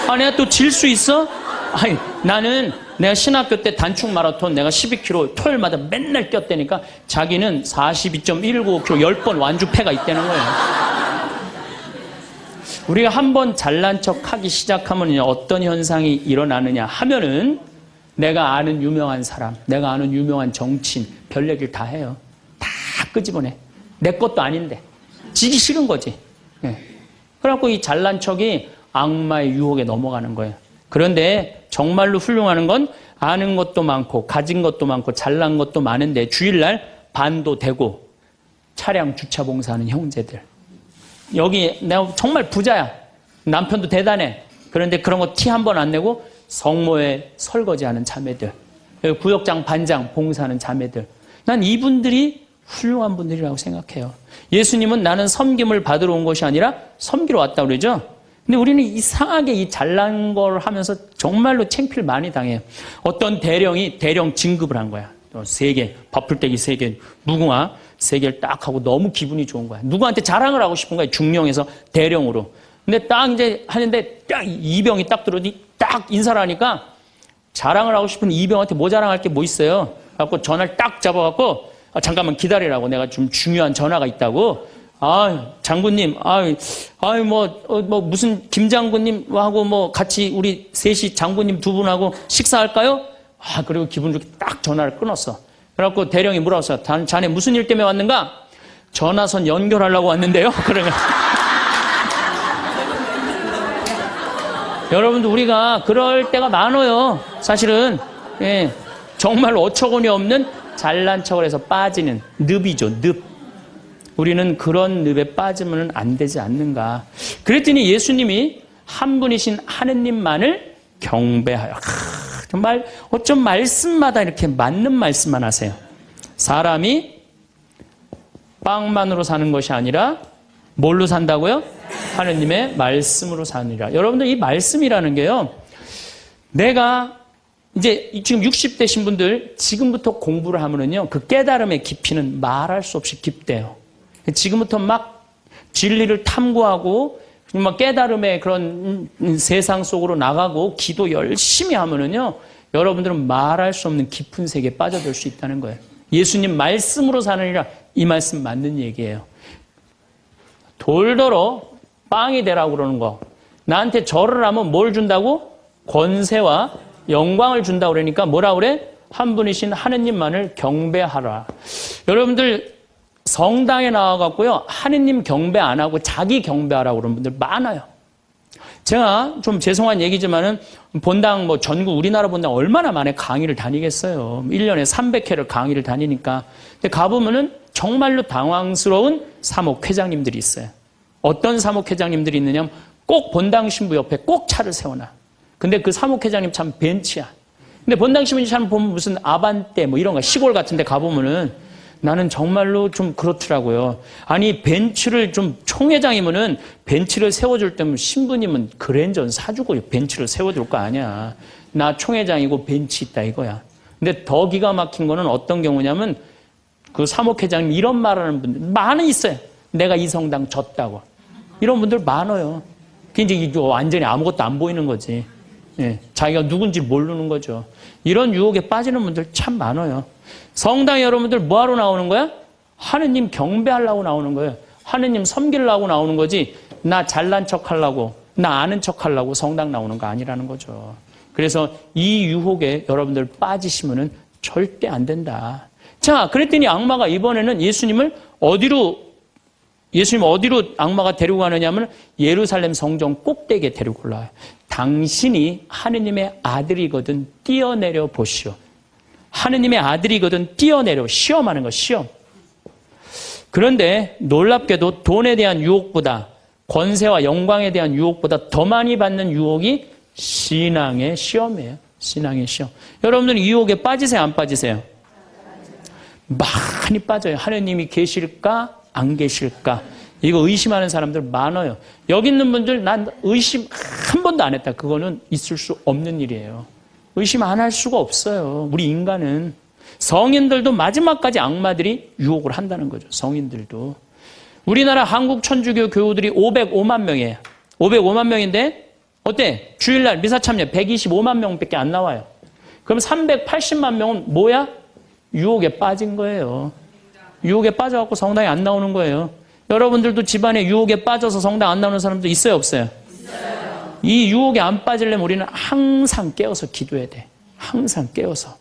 아 내가 또 질 수 있어? 아니 나는 내가 신학교 때 단축 마라톤 내가 12km 토요일마다 맨날 뛰었다니까 자기는 42.195km 10번 완주패가 있다는 거예요. 우리가 한번 잘난 척 하기 시작하면 어떤 현상이 일어나느냐 하면은 내가 아는 유명한 사람, 내가 아는 유명한 정치인 별 얘기를 다 해요. 다 끄집어내. 내 것도 아닌데. 지기 싫은 거지. 예. 그래갖고 이 잘난 척이 악마의 유혹에 넘어가는 거예요. 그런데 정말로 훌륭한 건 아는 것도 많고 가진 것도 많고 잘난 것도 많은데 주일날 반도 되고 차량 주차 봉사하는 형제들. 여기 내가 정말 부자야. 남편도 대단해. 그런데 그런 거 티 한 번 안 내고 성모에 설거지하는 자매들. 구역장 반장 봉사하는 자매들. 난 이분들이 훌륭한 분들이라고 생각해요. 예수님은 나는 섬김을 받으러 온 것이 아니라 섬기러 왔다고 그러죠. 근데 우리는 이상하게 이 잘난 걸 하면서 정말로 창피를 많이 당해요. 어떤 대령이 대령 진급을 한 거야. 3개, 밥풀떼기 3개, 무궁화 3개를 딱 하고 너무 기분이 좋은 거야. 누구한테 자랑을 하고 싶은 거야. 중령에서 대령으로. 근데 딱 이제 하는데 딱 이병이 딱 들어오니 딱 인사를 하니까 자랑을 하고 싶은 이병한테 뭐 자랑할 게 뭐 있어요. 그래갖고 전화를 딱 잡아갖고 잠깐만 기다리라고 내가 좀 중요한 전화가 있다고. 장군님, 무슨 김장군님하고 뭐 같이 우리 셋이 장군님 2분하고 식사할까요? 그리고 기분 좋게 딱 전화를 끊었어. 그래갖고 대령이 물어봤어. 자네 무슨 일 때문에 왔는가? 전화선 연결하려고 왔는데요. 그러면 여러분들 우리가 그럴 때가 많아요. 사실은 예, 정말 어처구니 없는 잘난 척을 해서 빠지는 늪이죠. 늪. 우리는 그런 늪에 빠지면 안 되지 않는가. 그랬더니 예수님이 한 분이신 하느님만을 경배하여. 정말 어쩜 말씀마다 이렇게 맞는 말씀만 하세요. 사람이 빵만으로 사는 것이 아니라 뭘로 산다고요? 하느님의 말씀으로 사느니라. 여러분들 이 말씀이라는 게요. 내가 이제 지금 60대신 분들 지금부터 공부를 하면은요. 그 깨달음의 깊이는 말할 수 없이 깊대요. 지금부터 막 진리를 탐구하고 막 깨달음의 그런 세상 속으로 나가고 기도 열심히 하면은요. 여러분들은 말할 수 없는 깊은 세계에 빠져들 수 있다는 거예요. 예수님 말씀으로 사느니라 이 말씀 맞는 얘기예요. 돌더러 빵이 되라고 그러는 거. 나한테 절을 하면 뭘 준다고? 권세와 영광을 준다고 그러니까 뭐라 그래? 한 분이신 하느님만을 경배하라. 여러분들 성당에 나와갖고요. 하느님 경배 안 하고 자기 경배하라고 그러는 분들 많아요. 제가 좀 죄송한 얘기지만은 본당 뭐 전국 우리나라 본당 얼마나 많이 강의를 다니겠어요. 1년에 300회를 강의를 다니니까. 근데 가보면은 정말로 당황스러운 사목회장님들이 있어요. 어떤 사목회장님들이 있느냐면 꼭 본당 신부 옆에 꼭 차를 세워놔. 근데 그 사목회장님 참 벤치야. 근데 본당 신부 참 보면 무슨 아반떼 뭐 이런 거 시골 같은 데 가보면은 나는 정말로 좀 그렇더라고요. 아니 벤츠를 좀 총회장이면은 벤츠를 세워줄 때면 신부님은 그랜저는 사주고 벤츠를 세워줄 거 아니야. 나 총회장이고 벤츠 있다 이거야. 근데 더 기가 막힌 거는 어떤 경우냐면 그 사목회장님 이런 말하는 분들 많이 있어요. 내가 이 성당 졌다고. 이런 분들 많아요. 이제 완전히 아무것도 안 보이는 거지. 예, 자기가 누군지 모르는 거죠. 이런 유혹에 빠지는 분들 참 많아요. 성당에 여러분들 뭐하러 나오는 거야? 하느님 경배하려고 나오는 거예요. 하느님 섬기려고 나오는 거지, 나 잘난 척 하려고, 나 아는 척 하려고 성당 나오는 거 아니라는 거죠. 그래서 이 유혹에 여러분들 빠지시면은 절대 안 된다. 자, 그랬더니 악마가 이번에는 예수님 어디로 악마가 데리고 가느냐면 예루살렘 성전 꼭대기에 데리고 올라와요. 당신이 하느님의 아들이거든 뛰어내려 보시오. 하느님의 아들이거든 뛰어내려. 시험하는 거, 시험. 그런데 놀랍게도 돈에 대한 유혹보다, 권세와 영광에 대한 유혹보다 더 많이 받는 유혹이 신앙의 시험이에요. 신앙의 시험. 여러분들 이 유혹에 빠지세요, 안 빠지세요? 많이 빠져요. 하느님이 계실까 안 계실까, 이거 의심하는 사람들 많아요. 여기 있는 분들 난 의심 한 번도 안 했다. 그거는 있을 수 없는 일이에요. 의심 안 할 수가 없어요. 우리 인간은. 성인들도 마지막까지 악마들이 유혹을 한다는 거죠. 성인들도. 우리나라 한국 천주교 교우들이 505만 명이에요. 505만 명인데 어때? 주일날 미사 참여 125만 명밖에 안 나와요. 그럼 380만 명은 뭐야? 유혹에 빠진 거예요. 유혹에 빠져갖고 성당에 안 나오는 거예요. 여러분들도 집안에 유혹에 빠져서 성당 안 나오는 사람도 있어요, 없어요? 있어요. 이 유혹에 안 빠지려면 우리는 항상 깨어서 기도해야 돼. 항상 깨어서.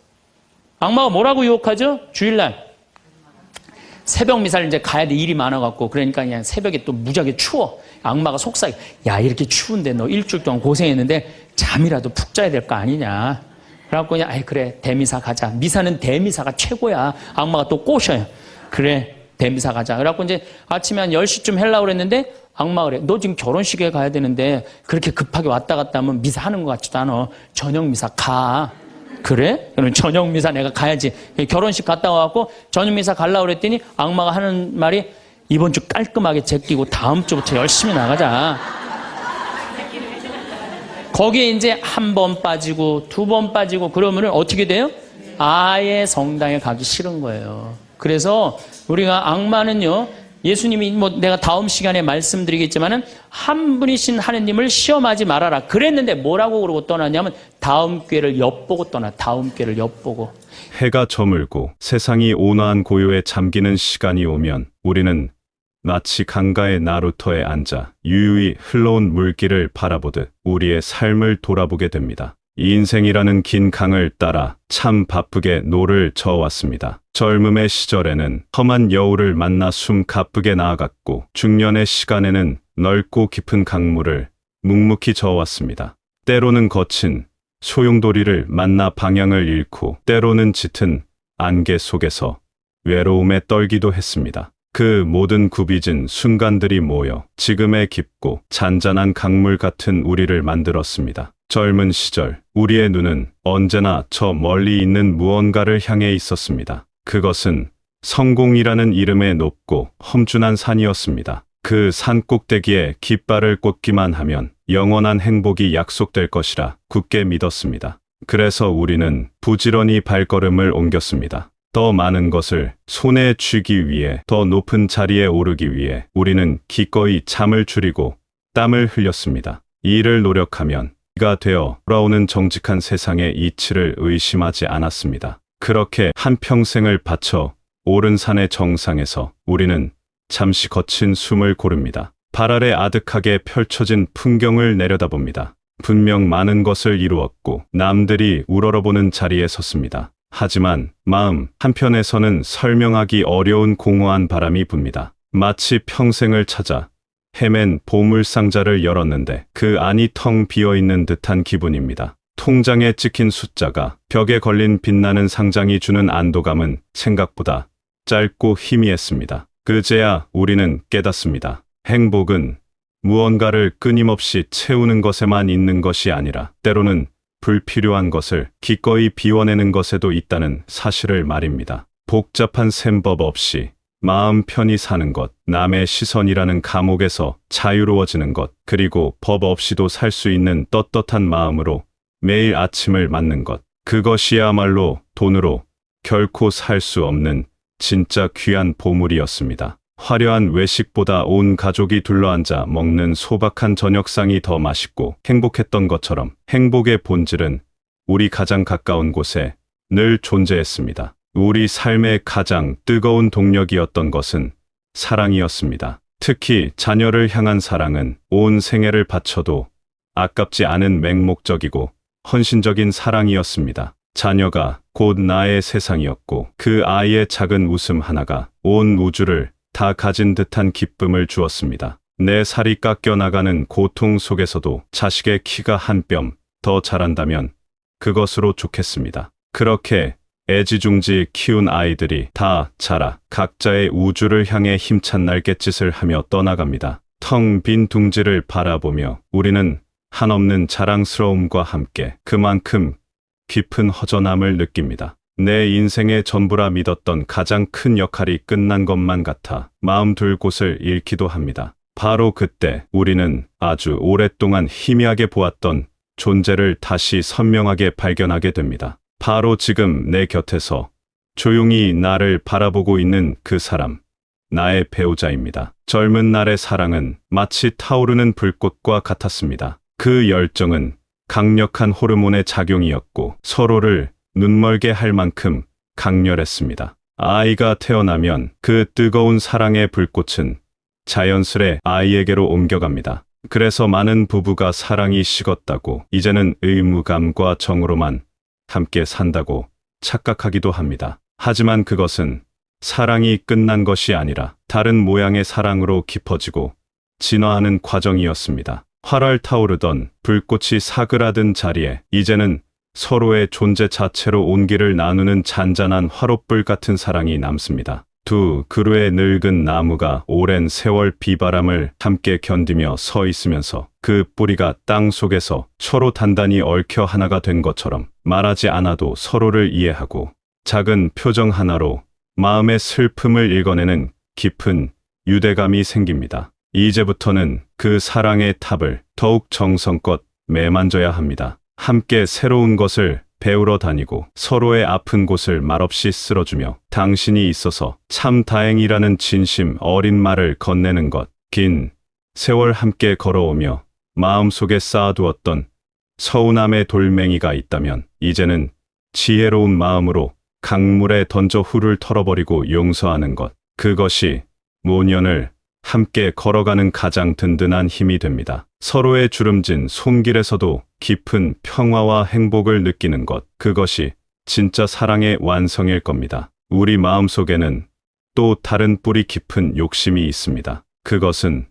악마가 뭐라고 유혹하죠? 주일날 새벽 미사를 이제 가야 돼. 일이 많아갖고. 그러니까 그냥 새벽에 또 무지하게 추워. 악마가 속삭여. 야, 이렇게 추운데 너 일주일 동안 고생했는데 잠이라도 푹 자야 될 거 아니냐. 그래갖고 그냥 아이 그래 대미사 가자. 미사는 대미사가 최고야. 악마가 또 꼬셔요. 그래 대미사 가자. 그래갖고 이제 아침에 한 10시쯤 하려고 그랬는데 악마가 그래. 너 지금 결혼식에 가야 되는데 그렇게 급하게 왔다 갔다 하면 미사 하는 것 같지도 않아. 저녁 미사 가. 그래? 그럼 저녁 미사 내가 가야지. 결혼식 갔다 와갖고 저녁 미사 가려고 그랬더니 악마가 하는 말이 이번 주 깔끔하게 제끼고 다음 주부터 열심히 나가자. 거기에 이제 한 번 빠지고 두 번 빠지고 그러면은 어떻게 돼요? 아예 성당에 가기 싫은 거예요. 그래서 우리가 악마는요, 예수님이 뭐 내가 다음 시간에 말씀드리겠지만은 한 분이신 하느님을 시험하지 말아라 그랬는데 뭐라고 그러고 떠나냐면 다음 기회를 엿보고 떠나. 다음 기회를 엿보고. 해가 저물고 세상이 온화한 고요에 잠기는 시간이 오면 우리는 마치 강가의 나루터에 앉아 유유히 흘러온 물길을 바라보듯 우리의 삶을 돌아보게 됩니다. 이 인생이라는 긴 강을 따라 참 바쁘게 노를 저어왔습니다. 젊음의 시절에는 험한 여우를 만나 숨 가쁘게 나아갔고 중년의 시간에는 넓고 깊은 강물을 묵묵히 저어왔습니다. 때로는 거친 소용돌이를 만나 방향을 잃고 때로는 짙은 안개 속에서 외로움에 떨기도 했습니다. 그 모든 굽이진 순간들이 모여 지금의 깊고 잔잔한 강물 같은 우리를 만들었습니다. 젊은 시절 우리의 눈은 언제나 저 멀리 있는 무언가를 향해 있었습니다. 그것은 성공이라는 이름의 높고 험준한 산이었습니다. 그 산 꼭대기에 깃발을 꽂기만 하면 영원한 행복이 약속될 것이라 굳게 믿었습니다. 그래서 우리는 부지런히 발걸음을 옮겼습니다. 더 많은 것을 손에 쥐기 위해, 더 높은 자리에 오르기 위해 우리는 기꺼이 잠을 줄이고 땀을 흘렸습니다. 이 일을 노력하면 이가 되어 돌아오는 정직한 세상의 이치를 의심하지 않았습니다. 그렇게 한평생을 바쳐 오른 산의 정상에서 우리는 잠시 거친 숨을 고릅니다. 발 아래 아득하게 펼쳐진 풍경을 내려다봅니다. 분명 많은 것을 이루었고 남들이 우러러보는 자리에 섰습니다. 하지만 마음 한편에서는 설명하기 어려운 공허한 바람이 붑니다. 마치 평생을 찾아 헤맨 보물상자를 열었는데 그 안이 텅 비어있는 듯한 기분입니다. 통장에 찍힌 숫자가 벽에 걸린 빛나는 상장이 주는 안도감은 생각보다 짧고 희미했습니다. 그제야 우리는 깨닫습니다. 행복은 무언가를 끊임없이 채우는 것에만 있는 것이 아니라 때로는 불필요한 것을 기꺼이 비워내는 것에도 있다는 사실을 말입니다. 복잡한 셈법 없이 마음 편히 사는 것, 남의 시선이라는 감옥에서 자유로워지는 것, 그리고 법 없이도 살 수 있는 떳떳한 마음으로 매일 아침을 맞는 것, 그것이야말로 돈으로 결코 살 수 없는 진짜 귀한 보물이었습니다. 화려한 외식보다 온 가족이 둘러앉아 먹는 소박한 저녁상이 더 맛있고 행복했던 것처럼 행복의 본질은 우리 가장 가까운 곳에 늘 존재했습니다. 우리 삶의 가장 뜨거운 동력이었던 것은 사랑이었습니다. 특히 자녀를 향한 사랑은 온 생애를 바쳐도 아깝지 않은 맹목적이고 헌신적인 사랑이었습니다. 자녀가 곧 나의 세상이었고 그 아이의 작은 웃음 하나가 온 우주를 다 가진 듯한 기쁨을 주었습니다. 내 살이 깎여나가는 고통 속에서도 자식의 키가 한 뼘 더 자란다면 그것으로 좋겠습니다. 그렇게 애지중지 키운 아이들이 다 자라 각자의 우주를 향해 힘찬 날갯짓을 하며 떠나갑니다. 텅 빈 둥지를 바라보며 우리는 한없는 자랑스러움과 함께 그만큼 깊은 허전함을 느낍니다. 내 인생의 전부라 믿었던 가장 큰 역할이 끝난 것만 같아 마음 둘 곳을 잃기도 합니다. 바로 그때 우리는 아주 오랫동안 희미하게 보았던 존재를 다시 선명하게 발견하게 됩니다. 바로 지금 내 곁에서 조용히 나를 바라보고 있는 그 사람, 나의 배우자입니다. 젊은 날의 사랑은 마치 타오르는 불꽃과 같았습니다. 그 열정은 강력한 호르몬의 작용이었고 서로를 눈멀게 할 만큼 강렬했습니다. 아이가 태어나면 그 뜨거운 사랑의 불꽃은 자연스레 아이에게로 옮겨갑니다. 그래서 많은 부부가 사랑이 식었다고 이제는 의무감과 정으로만 함께 산다고 착각하기도 합니다. 하지만 그것은 사랑이 끝난 것이 아니라 다른 모양의 사랑으로 깊어지고 진화하는 과정이었습니다. 활활 타오르던 불꽃이 사그라든 자리에 이제는 서로의 존재 자체로 온기를 나누는 잔잔한 화롯불 같은 사랑이 남습니다. 두 그루의 늙은 나무가 오랜 세월 비바람을 함께 견디며 서 있으면서 그 뿌리가 땅 속에서 서로 단단히 얽혀 하나가 된 것처럼 말하지 않아도 서로를 이해하고 작은 표정 하나로 마음의 슬픔을 읽어내는 깊은 유대감이 생깁니다. 이제부터는 그 사랑의 탑을 더욱 정성껏 매만져야 합니다. 함께 새로운 것을 배우러 다니고 서로의 아픈 곳을 말없이 쓸어주며 당신이 있어서 참 다행이라는 진심 어린 말을 건네는 것. 긴 세월 함께 걸어오며 마음속에 쌓아두었던 서운함의 돌멩이가 있다면 이제는 지혜로운 마음으로 강물에 던져 훌을 털어버리고 용서하는 것. 그것이 모년을 함께 걸어가는 가장 든든한 힘이 됩니다. 서로의 주름진 손길에서도 깊은 평화와 행복을 느끼는 것. 그것이 진짜 사랑의 완성일 겁니다. 우리 마음속에는 또 다른 뿌리 깊은 욕심이 있습니다. 그것은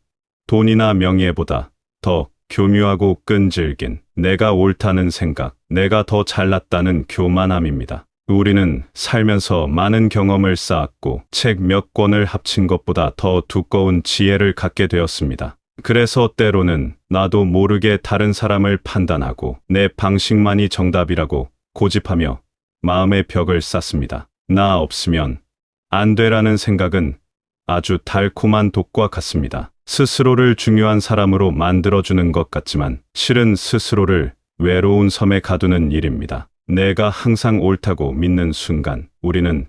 돈이나 명예보다 더 교묘하고 끈질긴 내가 옳다는 생각, 내가 더 잘났다는 교만함입니다. 우리는 살면서 많은 경험을 쌓았고 책 몇 권을 합친 것보다 더 두꺼운 지혜를 갖게 되었습니다. 그래서 때로는 나도 모르게 다른 사람을 판단하고 내 방식만이 정답이라고 고집하며 마음의 벽을 쌓습니다. 나 없으면 안 되라는 생각은 아주 달콤한 독과 같습니다. 스스로를 중요한 사람으로 만들어주는 것 같지만 실은 스스로를 외로운 섬에 가두는 일입니다. 내가 항상 옳다고 믿는 순간 우리는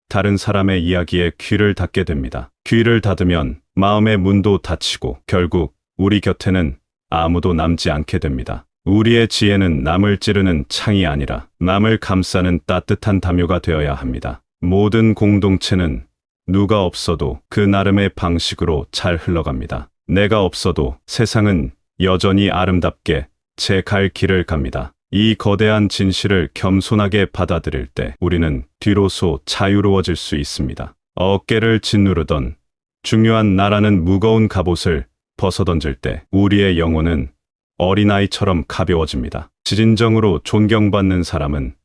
다른 사람의 이야기에 귀를 닫게 됩니다. 귀를 닫으면 마음의 문도 닫히고 결국 우리 곁에는 아무도 남지 않게 됩니다. 우리의 지혜는 남을 찌르는 창이 아니라 남을 감싸는 따뜻한 담요가 되어야 합니다. 모든 공동체는 누가 없어도 그 나름의 방식으로 잘 흘러갑니다. 내가 없어도 세상은 여전히 아름답게 제 갈 길을 갑니다. 이 거대한 진실을 겸손하게 받아들일 때 우리는 뒤로소 자유로워질 수 있습니다. 어깨를 짓누르던 중요한 나라는 무거운 갑옷을 벗어던질 때 우리의 영혼은 어린아이처럼 가벼워집니다. 진정으로 존경받는 사람은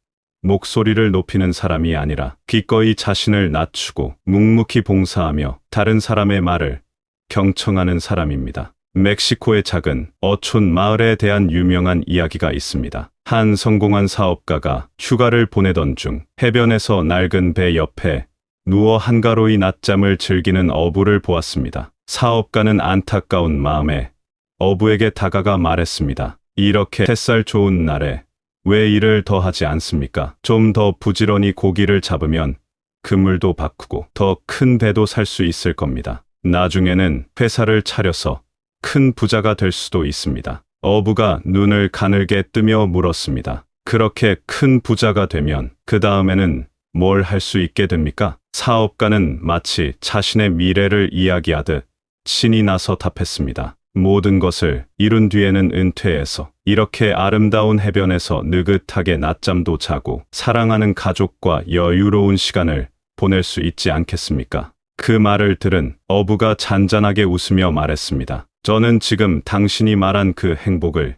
목소리를 높이는 사람이 아니라 기꺼이 자신을 낮추고 묵묵히 봉사하며 다른 사람의 말을 경청하는 사람입니다. 멕시코의 작은 어촌 마을에 대한 유명한 이야기가 있습니다. 한 성공한 사업가가 휴가를 보내던 중 해변에서 낡은 배 옆에 누워 한가로이 낮잠을 즐기는 어부를 보았습니다. 사업가는 안타까운 마음에 어부에게 다가가 말했습니다. 이렇게 햇살 좋은 날에 왜 일을 더 하지 않습니까? 좀 더 부지런히 고기를 잡으면 그물도 바꾸고 더 큰 배도 살 수 있을 겁니다. 나중에는 회사를 차려서 큰 부자가 될 수도 있습니다. 어부가 눈을 가늘게 뜨며 물었습니다. 그렇게 큰 부자가 되면 그 다음에는 뭘 할 수 있게 됩니까? 사업가는 마치 자신의 미래를 이야기하듯 신이 나서 답했습니다. 모든 것을 이룬 뒤에는 은퇴해서 이렇게 아름다운 해변에서 느긋하게 낮잠도 자고 사랑하는 가족과 여유로운 시간을 보낼 수 있지 않겠습니까? 그 말을 들은 어부가 잔잔하게 웃으며 말했습니다. 저는 지금 당신이 말한 그 행복을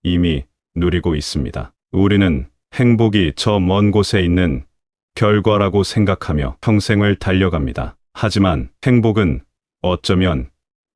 이미 누리고 있습니다. 우리는 행복이 저 먼 곳에 있는 결과라고 생각하며 평생을 달려갑니다. 하지만 행복은 어쩌면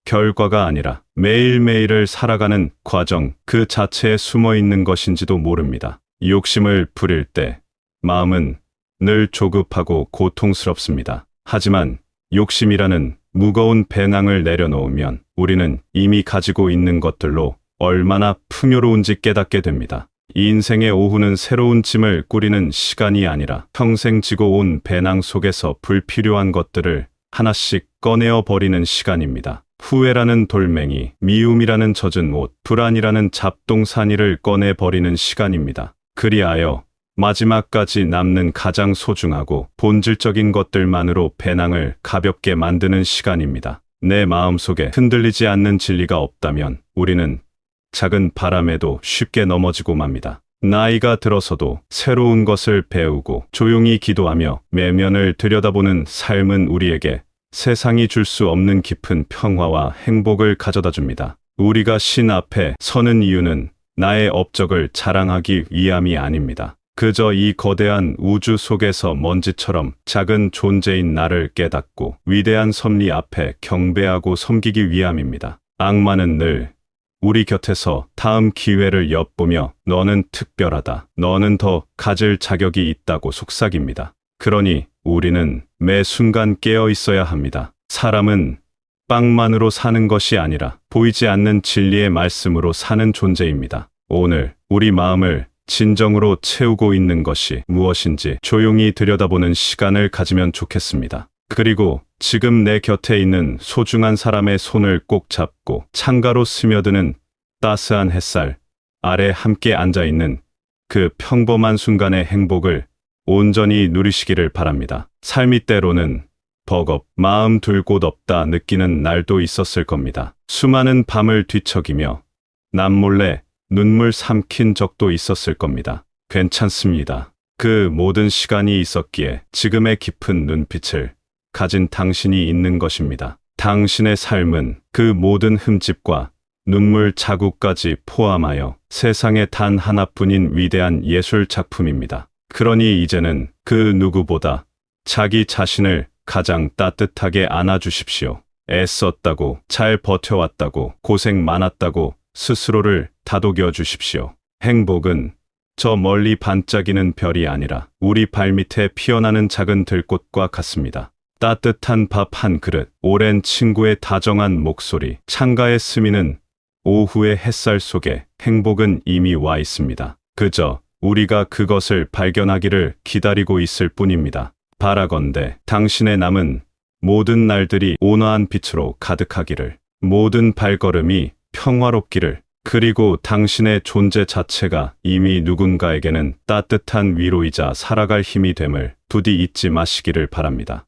결과가 아니라 매일매일을 살아가는 과정 그 자체에 숨어 있는 것인지도 모릅니다. 욕심을 부릴 때 마음은 늘 조급하고 고통스럽습니다. 하지만 욕심이라는 무거운 배낭을 내려놓으면 우리는 이미 가지고 있는 것들로 얼마나 풍요로운지 깨닫게 됩니다. 이 인생의 오후는 새로운 짐을 꾸리는 시간이 아니라 평생 지고 온 배낭 속에서 불필요한 것들을 하나씩 꺼내어 버리는 시간입니다. 후회라는 돌멩이, 미움이라는 젖은 옷, 불안이라는 잡동사니를 꺼내버리는 시간입니다. 그리하여 마지막까지 남는 가장 소중하고 본질적인 것들만으로 배낭을 가볍게 만드는 시간입니다. 내 마음속에 흔들리지 않는 진리가 없다면 우리는 작은 바람에도 쉽게 넘어지고 맙니다. 나이가 들어서도 새로운 것을 배우고 조용히 기도하며 내면을 들여다보는 삶은 우리에게 세상이 줄 수 없는 깊은 평화와 행복을 가져다 줍니다. 우리가 신 앞에 서는 이유는 나의 업적을 자랑하기 위함이 아닙니다. 그저 이 거대한 우주 속에서 먼지처럼 작은 존재인 나를 깨닫고 위대한 섭리 앞에 경배하고 섬기기 위함입니다. 악마는 늘 우리 곁에서 다음 기회를 엿보며 너는 특별하다, 너는 더 가질 자격이 있다고 속삭입니다. 그러니 우리는 매 순간 깨어 있어야 합니다. 사람은 빵만으로 사는 것이 아니라 보이지 않는 진리의 말씀으로 사는 존재입니다. 오늘 우리 마음을 진정으로 채우고 있는 것이 무엇인지 조용히 들여다보는 시간을 가지면 좋겠습니다. 그리고 지금 내 곁에 있는 소중한 사람의 손을 꼭 잡고 창가로 스며드는 따스한 햇살 아래 함께 앉아있는 그 평범한 순간의 행복을 온전히 누리시기를 바랍니다. 삶이 때로는 버겁, 마음 둘 곳 없다 느끼는 날도 있었을 겁니다. 수많은 밤을 뒤척이며 남몰래 눈물 삼킨 적도 있었을 겁니다. 괜찮습니다. 그 모든 시간이 있었기에 지금의 깊은 눈빛을 가진 당신이 있는 것입니다. 당신의 삶은 그 모든 흠집과 눈물 자국까지 포함하여 세상에 단 하나뿐인 위대한 예술 작품입니다. 그러니 이제는 그 누구보다 자기 자신을 가장 따뜻하게 안아주십시오. 애썼다고, 잘 버텨왔다고, 고생 많았다고 스스로를 다독여 주십시오. 행복은 저 멀리 반짝이는 별이 아니라 우리 발밑에 피어나는 작은 들꽃과 같습니다. 따뜻한 밥 한 그릇, 오랜 친구의 다정한 목소리, 창가에 스미는 오후의 햇살 속에 행복은 이미 와 있습니다. 그저 우리가 그것을 발견하기를 기다리고 있을 뿐입니다. 바라건대 당신의 남은 모든 날들이 온화한 빛으로 가득하기를, 모든 발걸음이 평화롭기를, 그리고 당신의 존재 자체가 이미 누군가에게는 따뜻한 위로이자 살아갈 힘이 됨을 부디 잊지 마시기를 바랍니다.